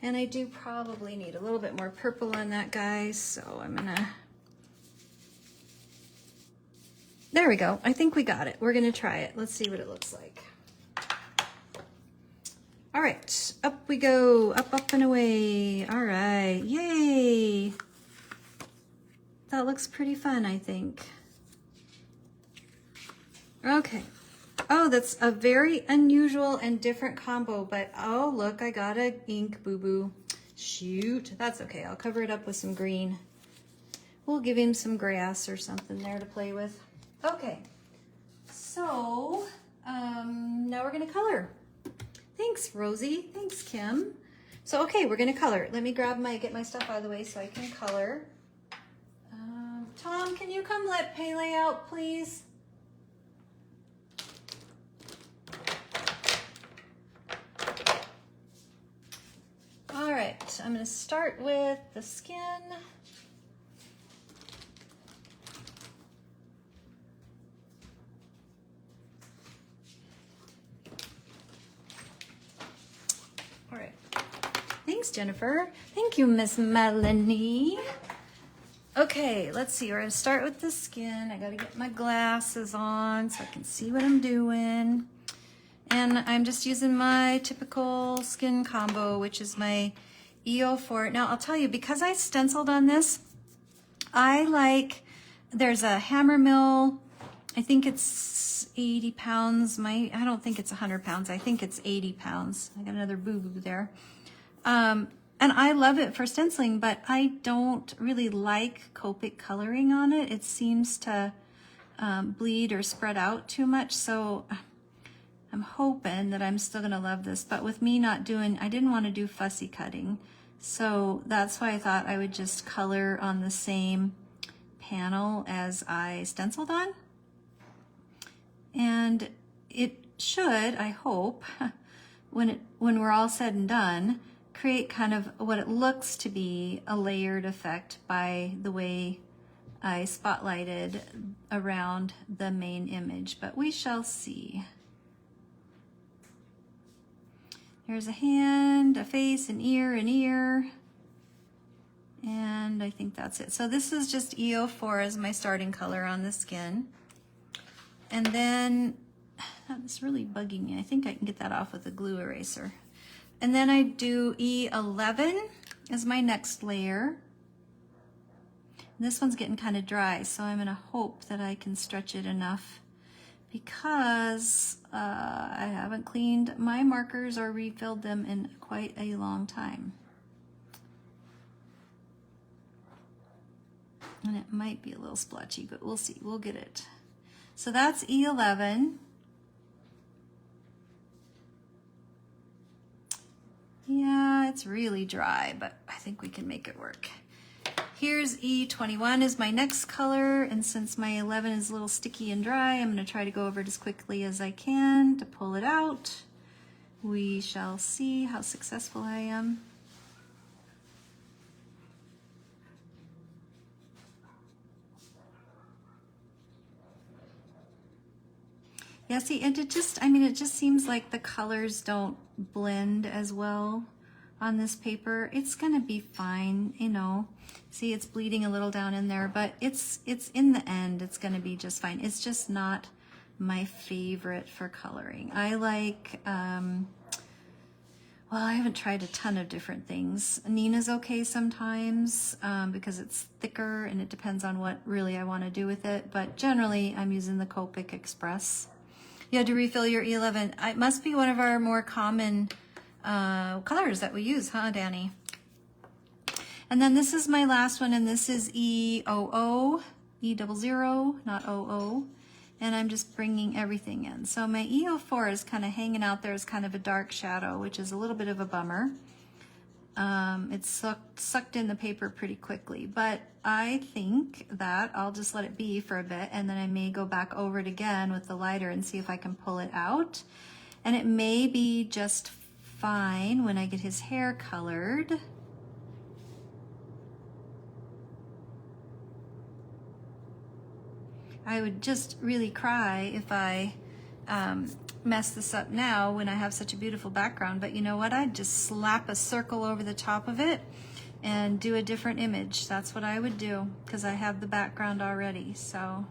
and I do probably need a little bit more purple on that, guys. So I'm gonna, there we go. I think we got it. We're gonna try it. Let's see what it looks like. All right, up we go, up, up and away. All right, yay. That looks pretty fun, I think. Okay. Oh, that's a very unusual and different combo, but oh, look, I got a ink boo-boo. Shoot, that's okay. I'll cover it up with some green. We'll give him some grass or something there to play with. Okay, so now we're gonna color. Thanks, Rosie. Thanks, Kim. So, okay, we're gonna color. Let me get my stuff out of the way so I can color. Tom, can you come let Pele out, please? All right, I'm gonna start with the skin. All right. Thanks, Jennifer. Thank you, Miss Melanie. Okay, let's see. We're gonna start with the skin. I gotta get my glasses on so I can see what I'm doing. And I'm just using my typical skin combo, which is my EO4. Now, I'll tell you, because I stenciled on this, there's a hammer mill. I think it's 80 pounds. I don't think it's 100 pounds. I think it's 80 pounds. I got another boo-boo there. And I love it for stenciling, but I don't really like copic coloring on it. It seems to bleed or spread out too much. So I'm hoping that I'm still gonna love this, but with me not doing, I didn't want to do fussy cutting. So that's why I thought I would just color on the same panel as I stenciled on. And it should, I hope, when we're all said and done, create kind of what it looks to be a layered effect by the way I spotlighted around the main image, but we shall see. There's a hand, a face, an ear, and I think that's it. So this is just EO4 as my starting color on the skin. And then, that's really bugging me. I think I can get that off with a glue eraser. And then I do E11 as my next layer. And this one's getting kind of dry, so I'm gonna hope that I can stretch it enough because I haven't cleaned my markers or refilled them in quite a long time. And it might be a little splotchy, but we'll see, we'll get it. So that's E11. Yeah, it's really dry, but I think we can make it work. Here's E21 is my next color, and since my 11 is a little sticky and dry, I'm gonna try to go over it as quickly as I can to pull it out. We shall see how successful I am. Yeah, see, and it just seems like the colors don't blend as well on this paper. It's gonna be fine, you know. See, it's bleeding a little down in there, but it's in the end, it's gonna be just fine. It's just not my favorite for coloring. I like, well, I haven't tried a ton of different things. Nina's okay sometimes because it's thicker and it depends on what really I wanna do with it, but generally I'm using the Copic Express. You had to refill your E11. It must be one of our more common colors that we use, huh, Danny? And then this is my last one, and this is E00, E00, not OO. And I'm just bringing everything in. So my E04 is kind of hanging out there as kind of a dark shadow, which is a little bit of a bummer. It's sucked in the paper pretty quickly, but I think that I'll just let it be for a bit, and then I may go back over it again with the lighter and see if I can pull it out. And it may be just fine when I get his hair colored. I would just really cry if I mess this up now when I have such a beautiful background, but you know what? I'd just slap a circle over the top of it and do a different image. That's what I would do because I have the background already. So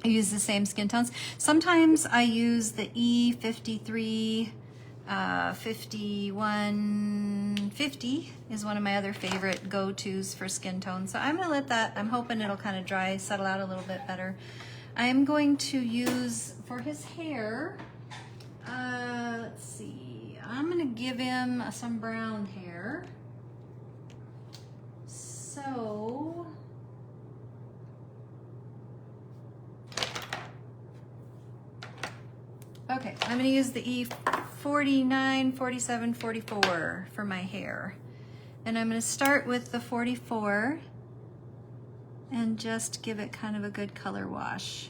I use the same skin tones. Sometimes I use the E53, 5150 is one of my other favorite go-tos for skin tone. So I'm gonna let that, I'm hoping it'll kind of dry, settle out a little bit better. I am going to use, for his hair, let's see, I'm gonna give him some brown hair. So, okay, I'm gonna use the E49, 47, 44 for my hair. And I'm gonna start with the 44 and just give it kind of a good color wash.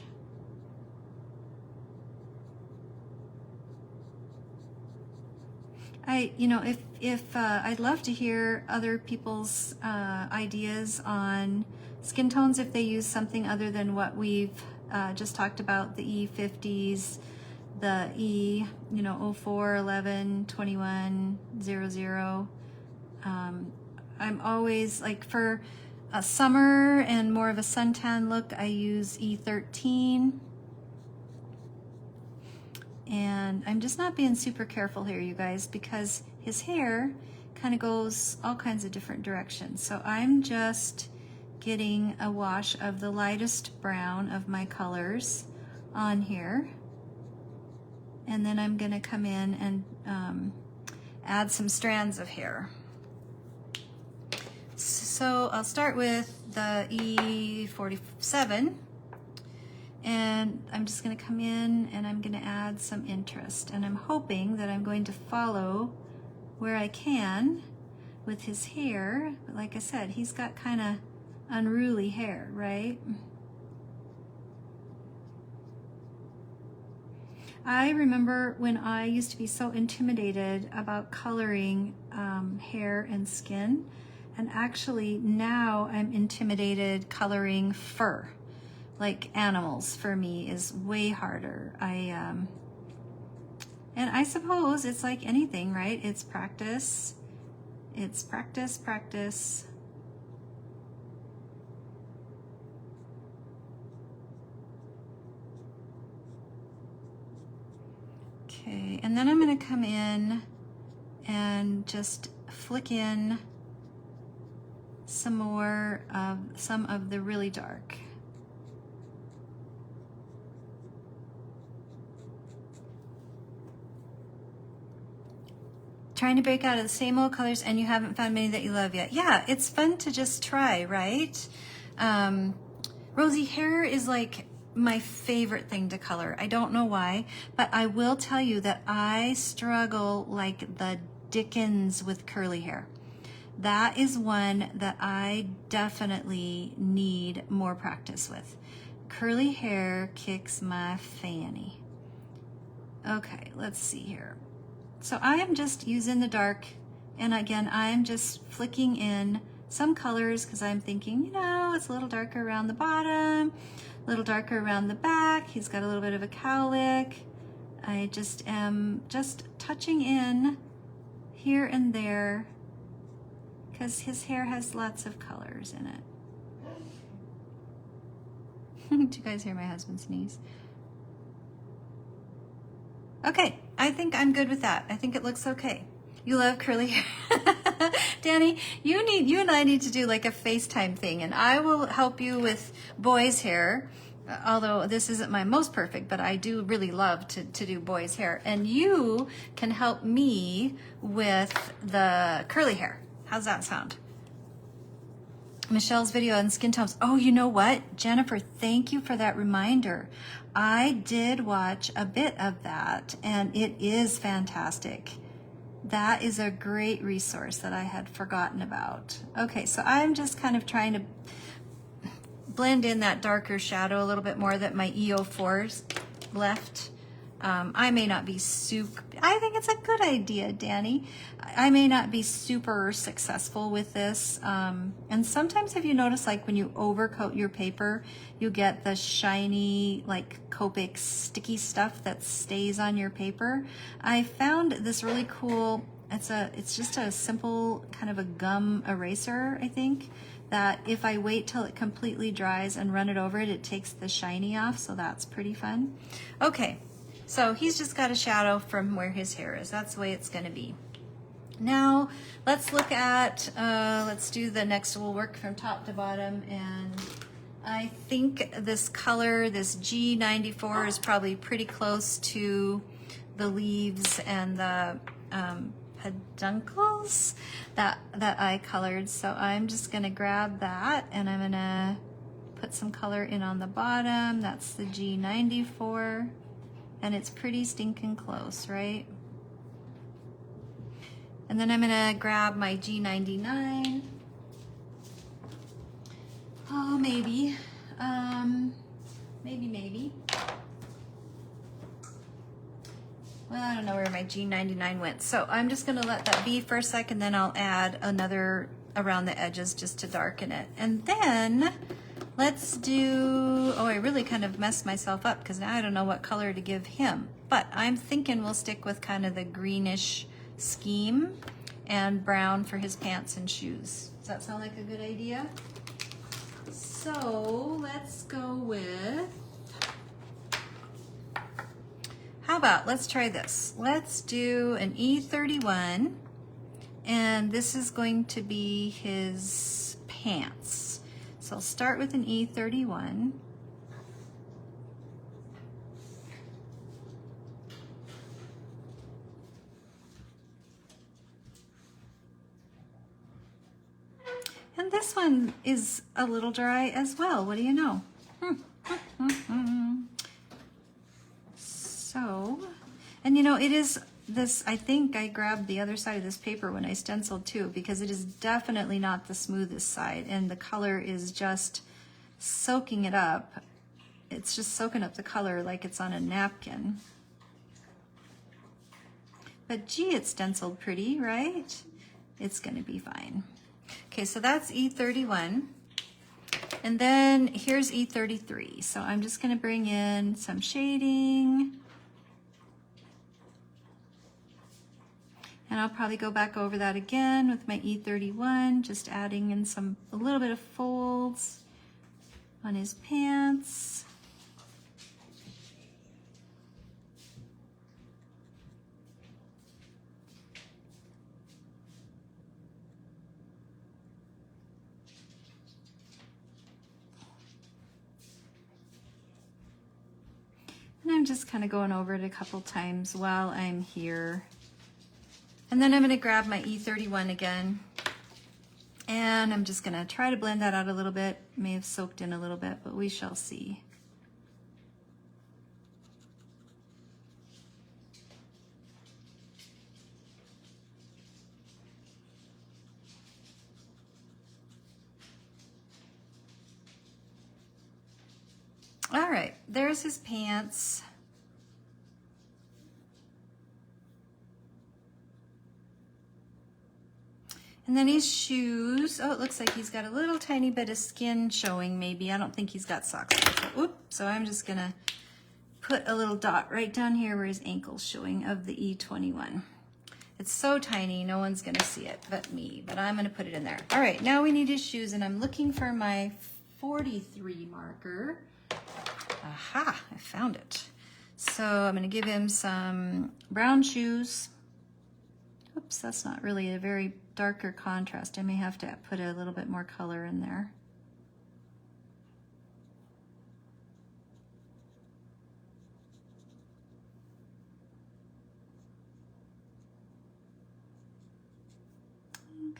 I'd love to hear other people's ideas on skin tones if they use something other than what we've just talked about, the E50s, the E, 04, 11, 21, 00. I'm always, like for a summer and more of a suntan look, I use E13. And I'm just not being super careful here, you guys, because his hair kind of goes all kinds of different directions. So I'm just getting a wash of the lightest brown of my colors on here. And then I'm gonna come in and add some strands of hair. So I'll start with the E47, and I'm just gonna come in and I'm gonna add some interest. And I'm hoping that I'm going to follow where I can with his hair. But like I said, he's got kind of unruly hair, right? I remember when I used to be so intimidated about coloring hair and skin, and actually now I'm intimidated coloring fur. Like animals for me is way harder. And I suppose it's like anything, right? It's practice. It's practice, practice. Okay, and then I'm going to come in and just flick in some of the really dark. Trying to break out of the same old colors and you haven't found many that you love yet. Yeah, it's fun to just try, right? Rosy, hair is like my favorite thing to color. I don't know why, but I will tell you that I struggle like the dickens with curly hair. That is one that I definitely need more practice with. Curly hair kicks my fanny. Okay, let's see here. So I am just using the dark, and again, I am just flicking in some colors because I'm thinking, it's a little darker around the bottom, a little darker around the back. He's got a little bit of a cowlick. I just am just touching in here and there because his hair has lots of colors in it. Did you guys hear my husband sneeze? Okay, I think I'm good with that. I think it looks okay. You love curly hair. Danny, you and I need to do like a FaceTime thing, and I will help you with boys' hair although this isn't my most perfect, but I do really love to do boys' hair. And you can help me with the curly hair. How's that sound? Michelle's video on skin tones. Oh, you know what? Jennifer, thank you for that reminder. I did watch a bit of that, and it is fantastic. That is a great resource that I had forgotten about. Okay, so I'm just kind of trying to blend in that darker shadow a little bit more that my EO4's left. I may not be super, I think it's a good idea, Danny. I may not be super successful with this. And sometimes have you noticed, like when you overcoat your paper, you get the shiny, like copic sticky stuff that stays on your paper. I found this really cool, it's just a simple kind of a gum eraser, I think, that if I wait till it completely dries and run it over it, it takes the shiny off, so that's pretty fun. Okay. So he's just got a shadow from where his hair is. That's the way it's going to be. Now let's look at, let's do the next, we'll work from top to bottom. And I think this color, this G94 is probably pretty close to the leaves and the peduncles that I colored. So I'm just going to grab that and I'm going to put some color in on the bottom. That's the G94. And it's pretty stinking close, right? And then I'm gonna grab my G99. Oh, maybe. Maybe. Well, I don't know where my G99 went. So I'm just gonna let that be for a second, then I'll add another around the edges just to darken it. And then let's do, oh, I really kind of messed myself up because now I don't know what color to give him. But I'm thinking we'll stick with kind of the greenish scheme and brown for his pants and shoes. Does that sound like a good idea? So let's go with, how about, let's try this. Let's do an E31, and this is going to be his pants. So I'll start with an E31. And this one is a little dry as well. What do you know? So, and you know, it is this, I think I grabbed the other side of this paper when I stenciled too, because it is definitely not the smoothest side, and the color is just soaking it up. It's just soaking up the color like it's on a napkin. But gee, it's stenciled pretty, right? It's gonna be fine. Okay, so that's E31. And then here's E33. So I'm just gonna bring in some shading. And I'll probably go back over that again with my E31, just adding in a little bit of folds on his pants. And I'm just kind of going over it a couple times while I'm here. And then I'm going to grab my E31 again, and I'm just going to try to blend that out a little bit. May have soaked in a little bit, but we shall see. All right, there's his pants. And then his shoes. Oh, it looks like he's got a little tiny bit of skin showing maybe. I don't think he's got socks on. Oops, so I'm just gonna put a little dot right down here where his ankle's showing of the E21. It's so tiny, no one's gonna see it but me, but I'm gonna put it in there. All right, now we need his shoes, and I'm looking for my 43 marker. Aha, I found it. So I'm gonna give him some brown shoes. Oops, that's not really a very darker contrast. I may have to put a little bit more color in there.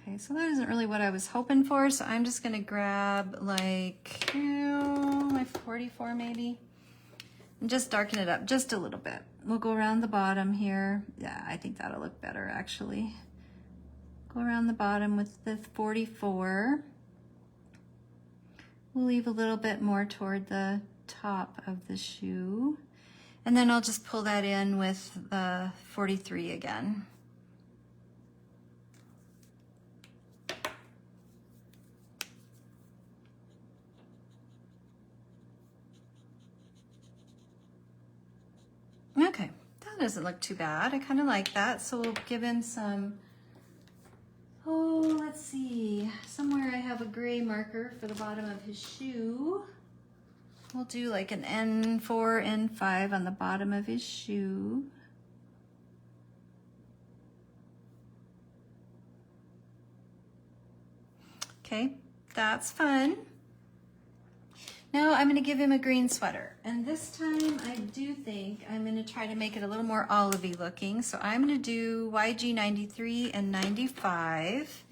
Okay, so that isn't really what I was hoping for, so I'm just gonna grab like, my 44 maybe, and just darken it up just a little bit. We'll go around the bottom here. Yeah, I think that'll look better actually. Go around the bottom with the 44. We'll leave a little bit more toward the top of the shoe. And then I'll just pull that in with the 43 again. Okay, that doesn't look too bad. I kind of like that. So we'll give him some, oh, let's see. Somewhere I have a gray marker for the bottom of his shoe. We'll do like an N4, N5 on the bottom of his shoe. Okay, that's fun. Now I'm gonna give him a green sweater. And this time I do think I'm gonna try to make it a little more olivey looking. So I'm gonna do YG 93 and 95.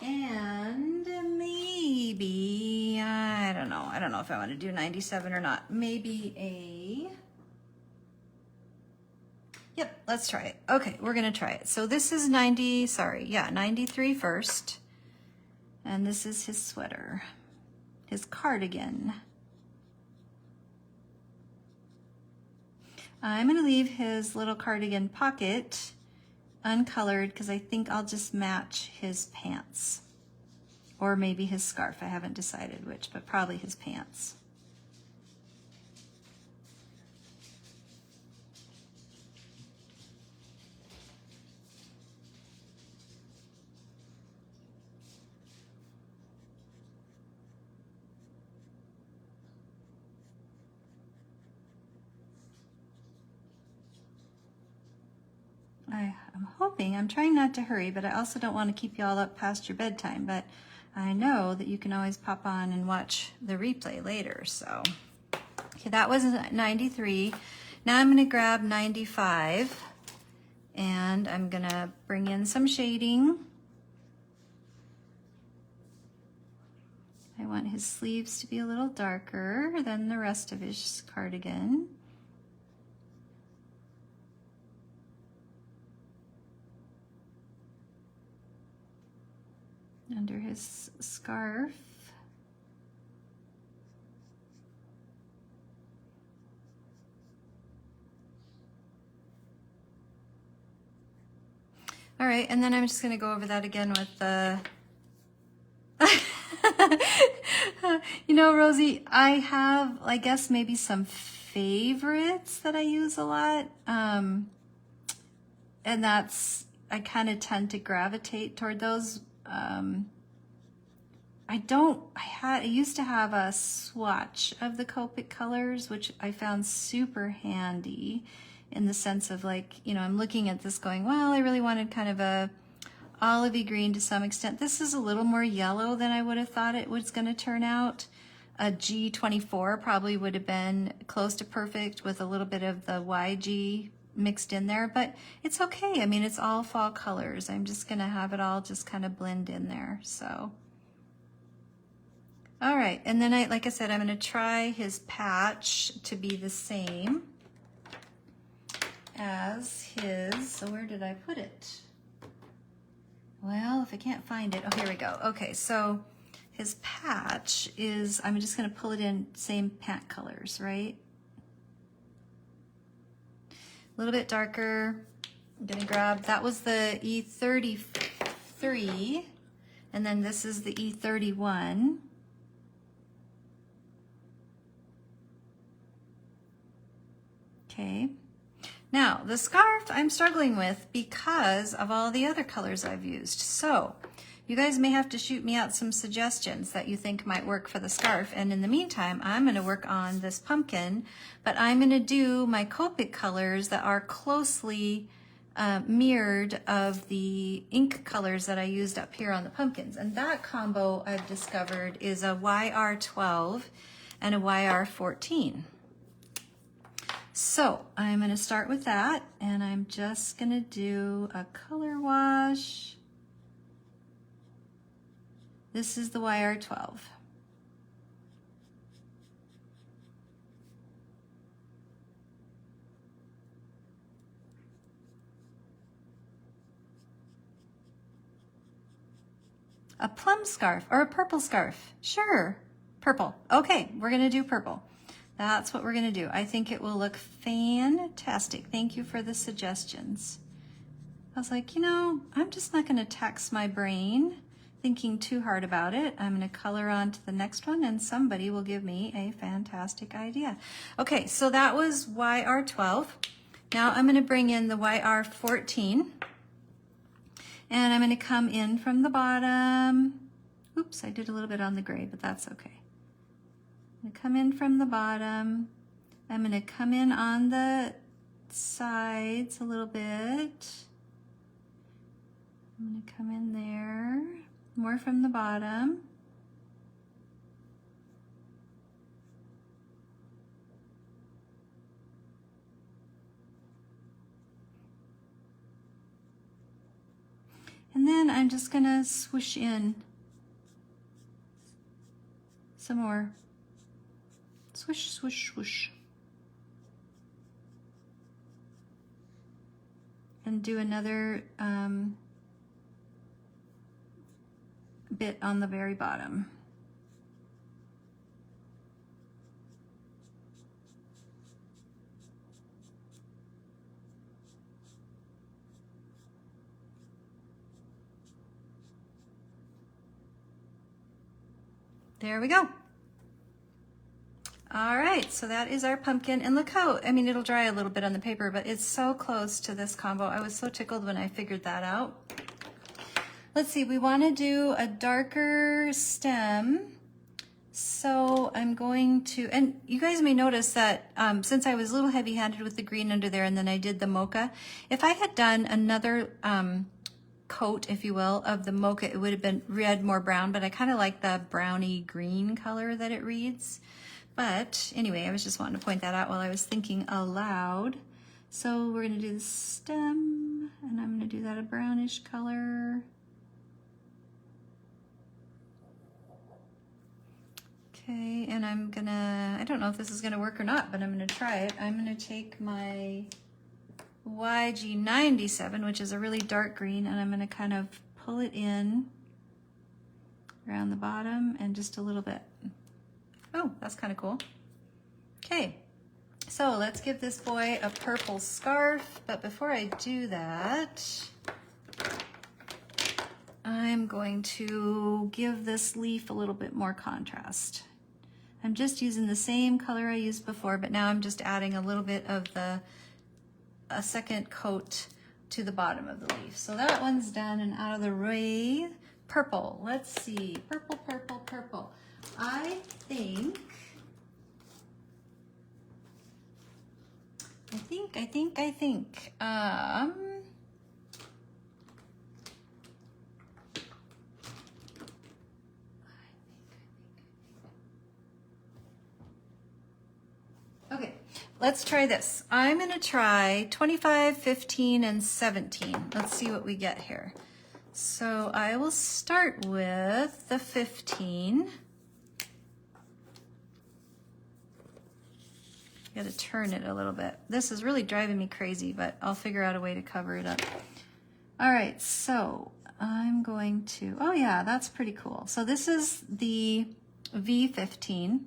And maybe, I don't know if I want to do 97 or not. Maybe yep, let's try it. Okay, we're gonna try it. So this is 93 first. And this is his sweater, his cardigan. I'm gonna leave his little cardigan pocket uncolored because I think I'll just match his pants. Or maybe his scarf, I haven't decided which, but probably his pants. I'm hoping, I'm trying not to hurry, but I also don't want to keep you all up past your bedtime, but I know that you can always pop on and watch the replay later, so. Okay, that was 93. Now I'm gonna grab 95, and I'm gonna bring in some shading. I want his sleeves to be a little darker than the rest of his cardigan. Under his scarf. All right, and then I'm just gonna go over that again with the, you know, Rosie, I have, I guess maybe some favorites that I use a lot. And that's, I kind of tend to gravitate toward those. I used to have a swatch of the Copic colors, which I found super handy in the sense of like, you know, I'm looking at this going, well, I really wanted kind of a olivey green to some extent. This is a little more yellow than I would have thought it was going to turn out. A G24 probably would have been close to perfect with a little bit of the YG mixed in there, but it's okay. I mean, it's all fall colors. I'm just gonna have it all just kind of blend in there, so. All right, and then like I said, I'm gonna try his patch to be the same as his, so where did I put it? Well, if I can't find it, oh, here we go. Okay, so his patch is, I'm just gonna pull it in same pant colors, right? A little bit darker. I'm gonna grab, that was the E33, and then this is the E31. Okay. Now, the scarf I'm struggling with because of all the other colors I've used. So, you guys may have to shoot me out some suggestions that you think might work for the scarf. And in the meantime, I'm gonna work on this pumpkin, but I'm gonna do my Copic colors that are closely mirrored of the ink colors that I used up here on the pumpkins. And that combo I've discovered is a YR12 and a YR14. So I'm gonna start with that, and I'm just gonna do a color wash This is the YR12. A plum scarf or a purple scarf. Sure, purple. Okay, we're gonna do purple. That's what we're gonna do. I think it will look fantastic. Thank you for the suggestions. I was like, you know, I'm just not gonna tax my brain thinking too hard about it. I'm gonna color on to the next one and somebody will give me a fantastic idea. Okay, so that was YR12. Now I'm gonna bring in the YR14. And I'm going to come in from the bottom. Oops, I did a little bit on the gray, but that's okay. I'm going to come in from the bottom. I'm going to come in on the sides a little bit. I'm going to come in there, more from the bottom. And then I'm just gonna swoosh in some more. Swish, swish, swoosh. And do another bit on the very bottom. There we go. All right, so that is our pumpkin. And look how, I mean, it'll dry a little bit on the paper, but it's so close to this combo. I was so tickled when I figured that out. Let's see, we want to do a darker stem. So I'm going to, and you guys may notice that since I was a little heavy-handed with the green under there and then I did the mocha, if I had done another coat, if you will, of the mocha, it would have been red, more brown, but I kind of like the browny green color that it reads. But anyway, I was just wanting to point that out while I was thinking aloud. So we're going to do the stem, and I'm going to do that a brownish color. Okay, and I'm gonna, I don't know if this is gonna work or not, but I'm gonna try it. I'm gonna take my YG97, which is a really dark green, and I'm gonna kind of pull it in around the bottom and just a little bit. Oh, that's kind of cool. Okay, so let's give this boy a purple scarf, but before I do that, I'm going to give this leaf a little bit more contrast. I'm just using the same color I used before, but now I'm just adding a little bit of a second coat to the bottom of the leaf. So that one's done and out of the way. Purple, let's see, purple, purple, purple. I think, okay, let's try this. I'm gonna try 25, 15, and 17. Let's see what we get here. So I will start with the 15. Got to turn it a little bit. This is really driving me crazy, but I'll figure out a way to cover it up. All right, so I'm going to, oh yeah, that's pretty cool. So this is the V15.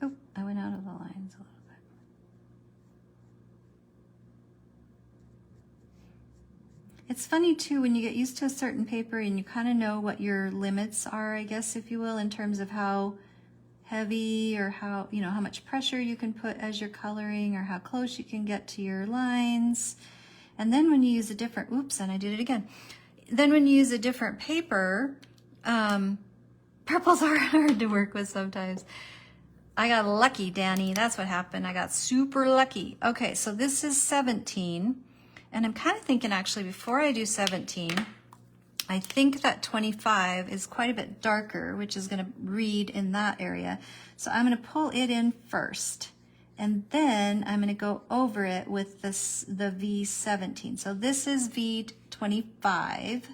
Oh, I went out of the lines a little bit. It's funny too when you get used to a certain paper and you kind of know what your limits are, I guess, if you will, in terms of how heavy or how, you know, how much pressure you can put as you're coloring or how close you can get to your lines. And then when you use a different, oops, and I did it again. Then when you use a different paper, purples are hard to work with sometimes. I got lucky, Danny. That's what happened. I got super lucky. Okay, so this is 17. And I'm kind of thinking actually before I do 17, I think that 25 is quite a bit darker, which is going to read in that area. So I'm going to pull it in first, and then I'm going to go over it with this, the V17. So this is V25.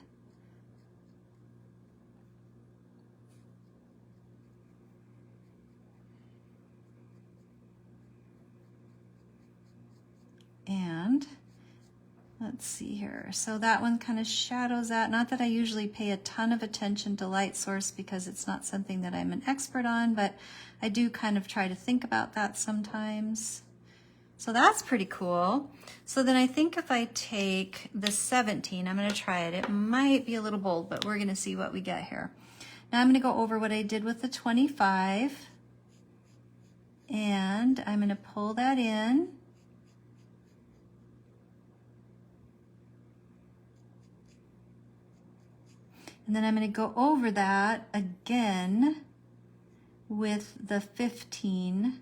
And let's see here. So that one kind of shadows that. Not that I usually pay a ton of attention to light source because it's not something that I'm an expert on, but I do kind of try to think about that sometimes. So that's pretty cool. So then I think if I take the 17, I'm going to try it. It might be a little bold, but we're going to see what we get here. Now I'm going to go over what I did with the 25, and I'm going to pull that in. And then I'm going to go over that again with the 15.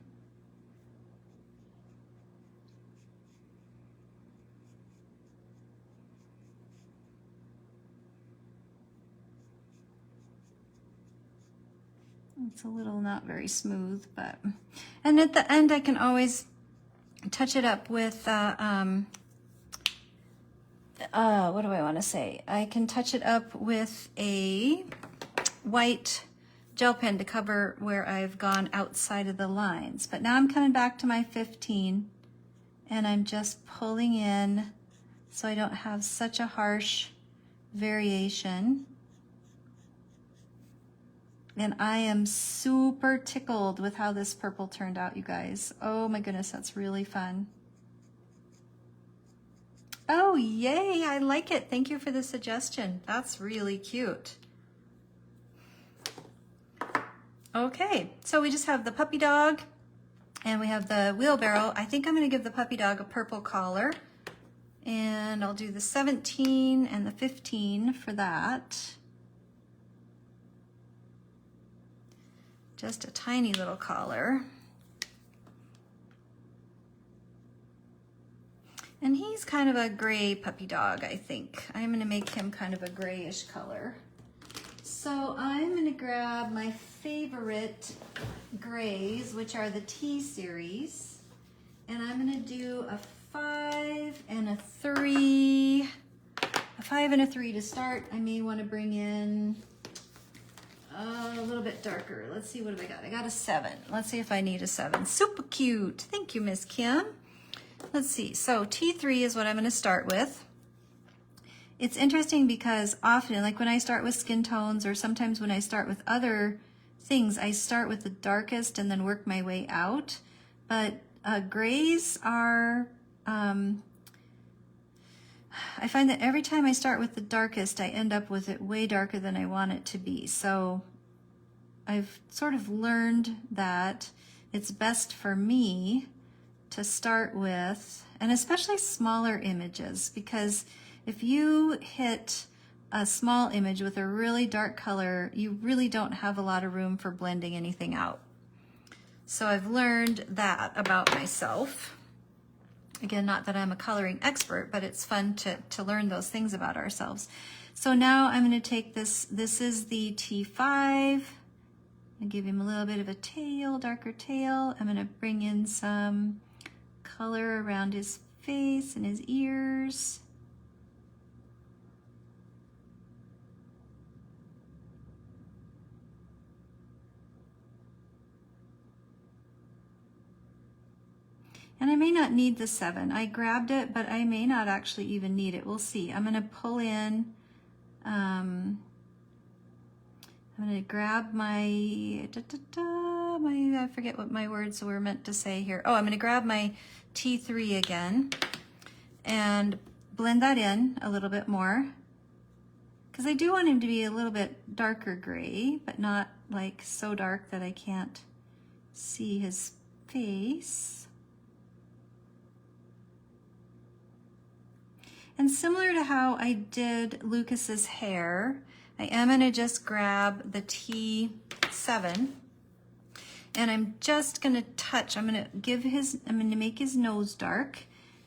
It's a little not very smooth, but, and at the end I can always touch it up with, what do I want to say? I can touch it up with a white gel pen to cover where I've gone outside of the lines. But now I'm coming back to my 15, and I'm just pulling in so I don't have such a harsh variation. And I am super tickled with how this purple turned out, you guys. Oh my goodness, that's really fun. Oh, yay, I like it. Thank you for the suggestion. That's really cute. Okay, so we just have the puppy dog and we have the wheelbarrow. I think I'm gonna give the puppy dog a purple collar, and I'll do the 17 and the 15 for that. Just a tiny little collar. And he's kind of a gray puppy dog, I think. I'm gonna make him kind of a grayish color. So I'm gonna grab my favorite grays, which are the T series, and I'm gonna do a 5 and a 3. A 5 and a 3 to start. I may wanna bring in a little bit darker. Let's see, what have I got? I got a 7. Let's see if I need a 7. Super cute. Thank you, Miss Kim. Let's see, so T3 is what I'm gonna start with. It's interesting because often, like when I start with skin tones, or sometimes when I start with other things, I start with the darkest and then work my way out. But grays are, I find that every time I start with the darkest, I end up with it way darker than I want it to be. So I've sort of learned that it's best for me to start with, and especially smaller images, because if you hit a small image with a really dark color, you really don't have a lot of room for blending anything out. So I've learned that about myself. Again, not that I'm a coloring expert, but it's fun to learn those things about ourselves. So now I'm going to take this is the T5, and give him a little bit of a tail, darker tail. I'm going to bring in some color around his face and his ears. And I may not need the 7. I grabbed it, but I may not actually even need it. We'll see. I'm going to pull in, I'm going to grab my, I forget what my words were meant to say here. Oh, I'm going to grab my T3 again and blend that in a little bit more, because I do want him to be a little bit darker gray, but not like so dark that I can't see his face. And similar to how I did Lucas's hair, I am going to just grab the T7, and I'm just going to touch, I'm going to make his nose dark,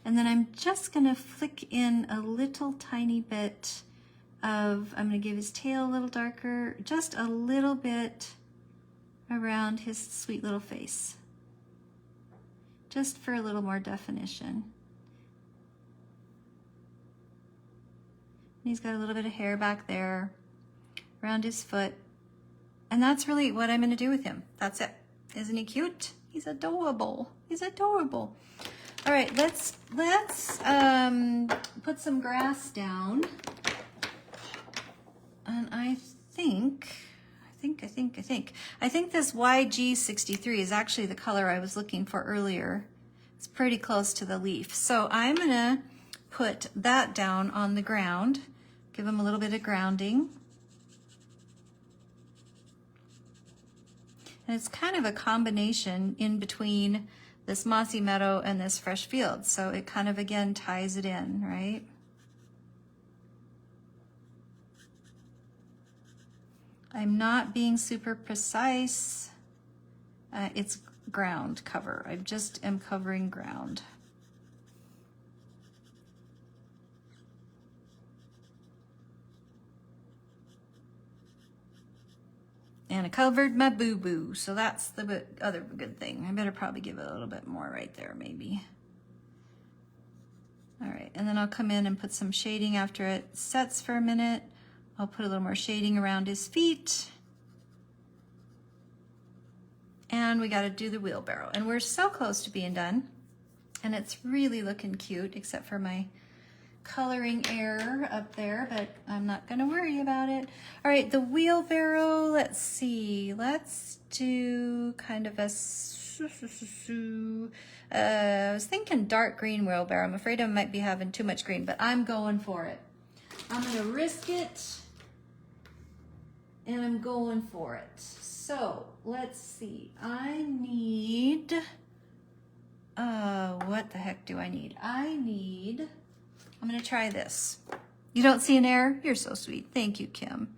and then I'm just going to flick in a little tiny bit of, I'm going to give his tail a little darker, just a little bit around his sweet little face, just for a little more definition. He's got a little bit of hair back there around his foot. And that's really what I'm going to do with him. That's it. Isn't he cute? He's adorable. He's adorable. All right, let's put some grass down. And I think this YG63 is actually the color I was looking for earlier. It's pretty close to the leaf. So I'm gonna put that down on the ground, give him a little bit of grounding. And it's kind of a combination in between this mossy meadow and this fresh field. So it kind of, again, ties it in, right? I'm not being super precise. It's ground cover. I just am covering ground. And I covered my boo-boo, so that's the other good thing. I better probably give it a little bit more right there, maybe. All right, and then I'll come in and put some shading after it sets for a minute. I'll put a little more shading around his feet. And we gotta do the wheelbarrow. And we're so close to being done. And it's really looking cute, except for my coloring error up there, but I'm not gonna worry about it. All right, the wheelbarrow, let's see. Let's do kind of a, I was thinking dark green wheelbarrow. I'm afraid I might be having too much green, but I'm going for it. I'm gonna risk it, and I'm going for it. So let's see, I need, what the heck do I need? I'm gonna try this. You don't see an error? You're so sweet. Thank you, Kim.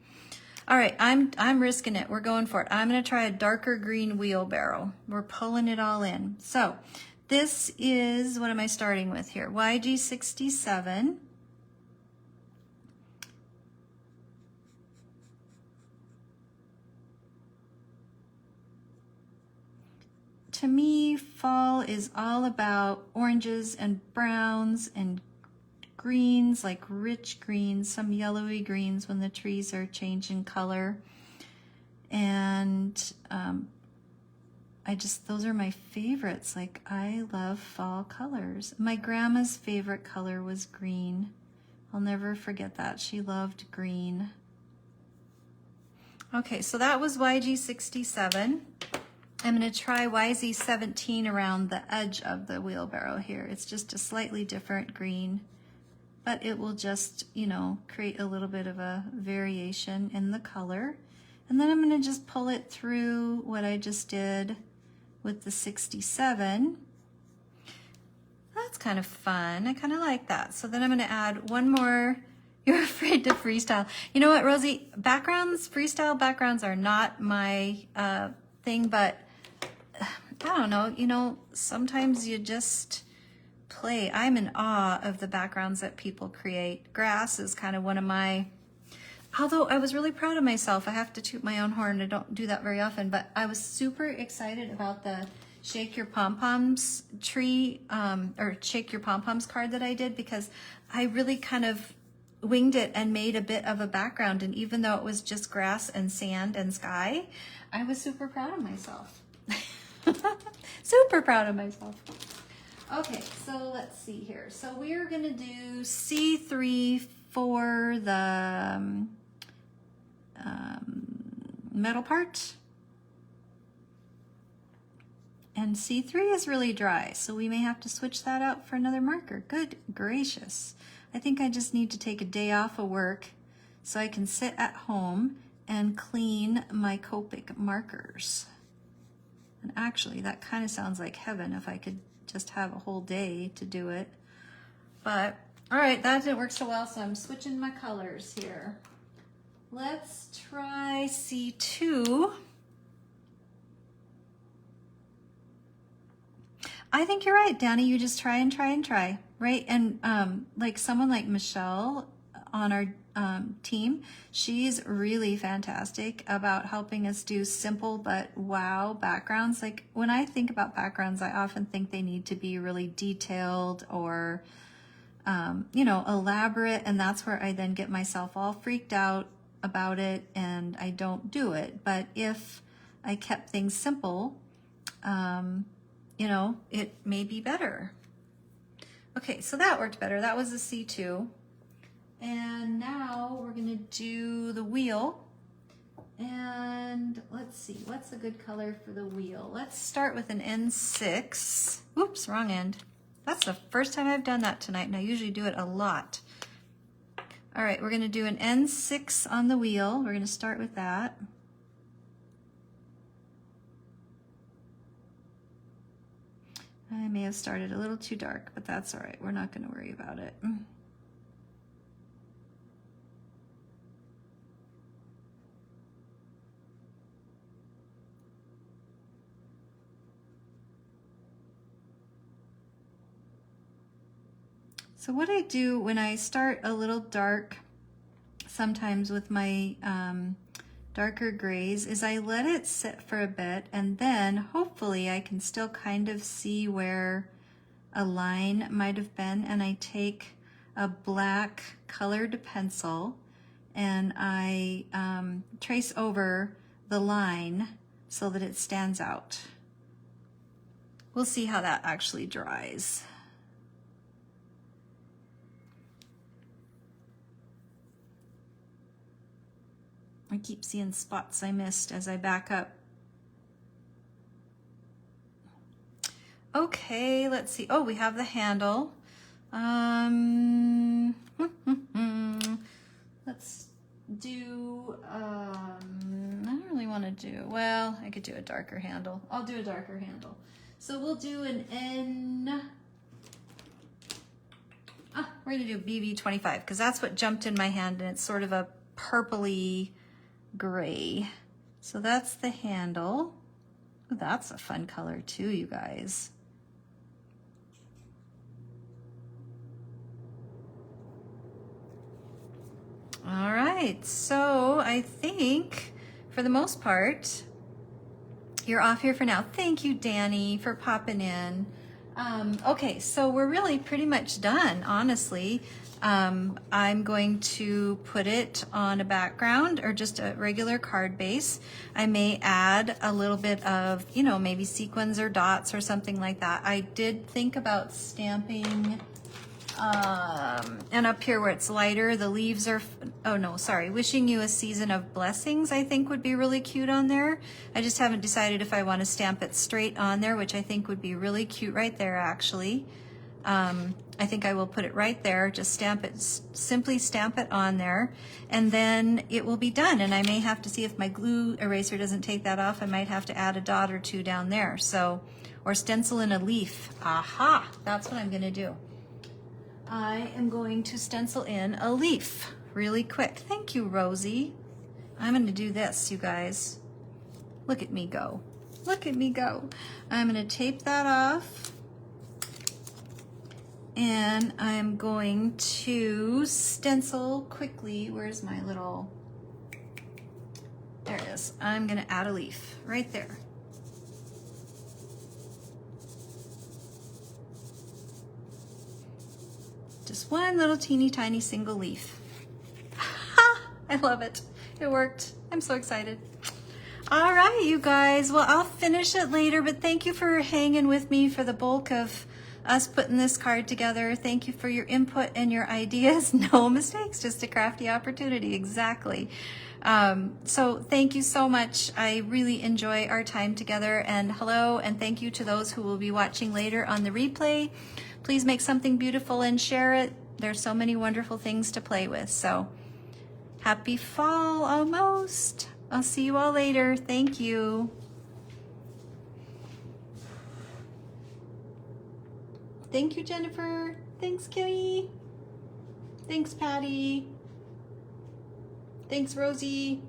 All right, I'm risking it. We're going for it. I'm gonna try a darker green wheelbarrow. We're pulling it all in. So this is, what am I starting with here? YG67. To me, fall is all about oranges and browns and greens, like rich greens, some yellowy greens when the trees are changing color. And those are my favorites. Like, I love fall colors. My grandma's favorite color was green. I'll never forget that. She loved green. Okay, so that was YG67. I'm going to try YZ17 around the edge of the wheelbarrow here. It's just a slightly different green, but it will just, you know, create a little bit of a variation in the color. And then I'm going to just pull it through what I just did with the 67. That's kind of fun. I kind of like that. So then I'm going to add one more. You're afraid to freestyle. You know what, Rosie? Freestyle backgrounds are not my thing, but I don't know, you know, sometimes you just play. I'm in awe of the backgrounds that people create. Grass is kind of one of my, although I was really proud of myself. I have to toot my own horn. I don't do that very often, but I was super excited about the Shake Your Pom-Poms tree, or Shake Your Pom-Poms card that I did, because I really kind of winged it and made a bit of a background. And even though it was just grass and sand and sky, I was super proud of myself. Super proud of myself. Okay, so let's see here. So we're gonna do C3 for the metal part. And C3 is really dry, so we may have to switch that out for another marker. Good gracious. I think I just need to take a day off of work so I can sit at home and clean my Copic markers. And actually, that kind of sounds like heaven if I could just have a whole day to do it. But, all right, that didn't work so well, so I'm switching my colors here. Let's try C2. I think you're right, Danny. You just try and try and try, right? And like someone like Michelle on our team. She's really fantastic about helping us do simple but wow backgrounds. Like when I think about backgrounds, I often think they need to be really detailed or you know, elaborate, and that's where I then get myself all freaked out about it and I don't do it. But if I kept things simple, you know, it may be better. Okay, so that worked better. That was a C2. And now we're gonna do the wheel. And let's see, what's a good color for the wheel? Let's start with an N6. Oops, wrong end. That's the first time I've done that tonight, and I usually do it a lot. All right, we're gonna do an N6 on the wheel. We're gonna start with that. I may have started a little too dark, but that's all right. We're not gonna worry about it. So what I do when I start a little dark, sometimes with my darker grays, is I let it sit for a bit, and then hopefully I can still kind of see where a line might have been, and I take a black colored pencil and I trace over the line so that it stands out. We'll see how that actually dries. I keep seeing spots I missed as I back up. Okay, let's see. Oh, we have the handle. Let's do, I don't really want to do, well, I could do a darker handle. I'll do a darker handle. So we'll do an N, we're gonna do BB25 because that's what jumped in my hand, and it's sort of a purpley gray. So that's the handle. Ooh, that's a fun color too, you guys. All right, so I think for the most part, you're off here for now. Thank you, Danny, for popping in. Okay, so we're really pretty much done, honestly. I'm going to put it on a background or just a regular card base. I may add a little bit of, you know, maybe sequins or dots or something like that. I did think about stamping, and up here where it's lighter, the leaves are, oh no, sorry, wishing you a season of blessings, I think would be really cute on there. I just haven't decided if I want to stamp it straight on there, which I think would be really cute right there, actually. I think I will put it right there, just stamp it, simply stamp it on there, and then it will be done. And I may have to see if my glue eraser doesn't take that off. I might have to add a dot or two down there. So, or stencil in a leaf. Aha, that's what I'm gonna do. I am going to stencil in a leaf really quick. Thank you, Rosie. I'm gonna do this, you guys. Look at me go. Look at me go. I'm gonna tape that off. And I'm going to stencil quickly. Where's my little, there it is. I'm gonna add a leaf right there. Just one little teeny tiny single leaf. I love it. It worked. I'm so excited. All right, you guys. Well, I'll finish it later, but thank you for hanging with me for the bulk of us putting this card together. Thank you for your input and your ideas. No mistakes, just a crafty opportunity. Exactly. So thank you so much. I really enjoy our time together, and hello, and thank you to those who will be watching later on the replay. Please make something beautiful and share it. There's so many wonderful things to play with. So happy fall almost. I'll see you all later. Thank you. Thank you, Jennifer. Thanks, Kimmy. Thanks, Patty. Thanks, Rosie.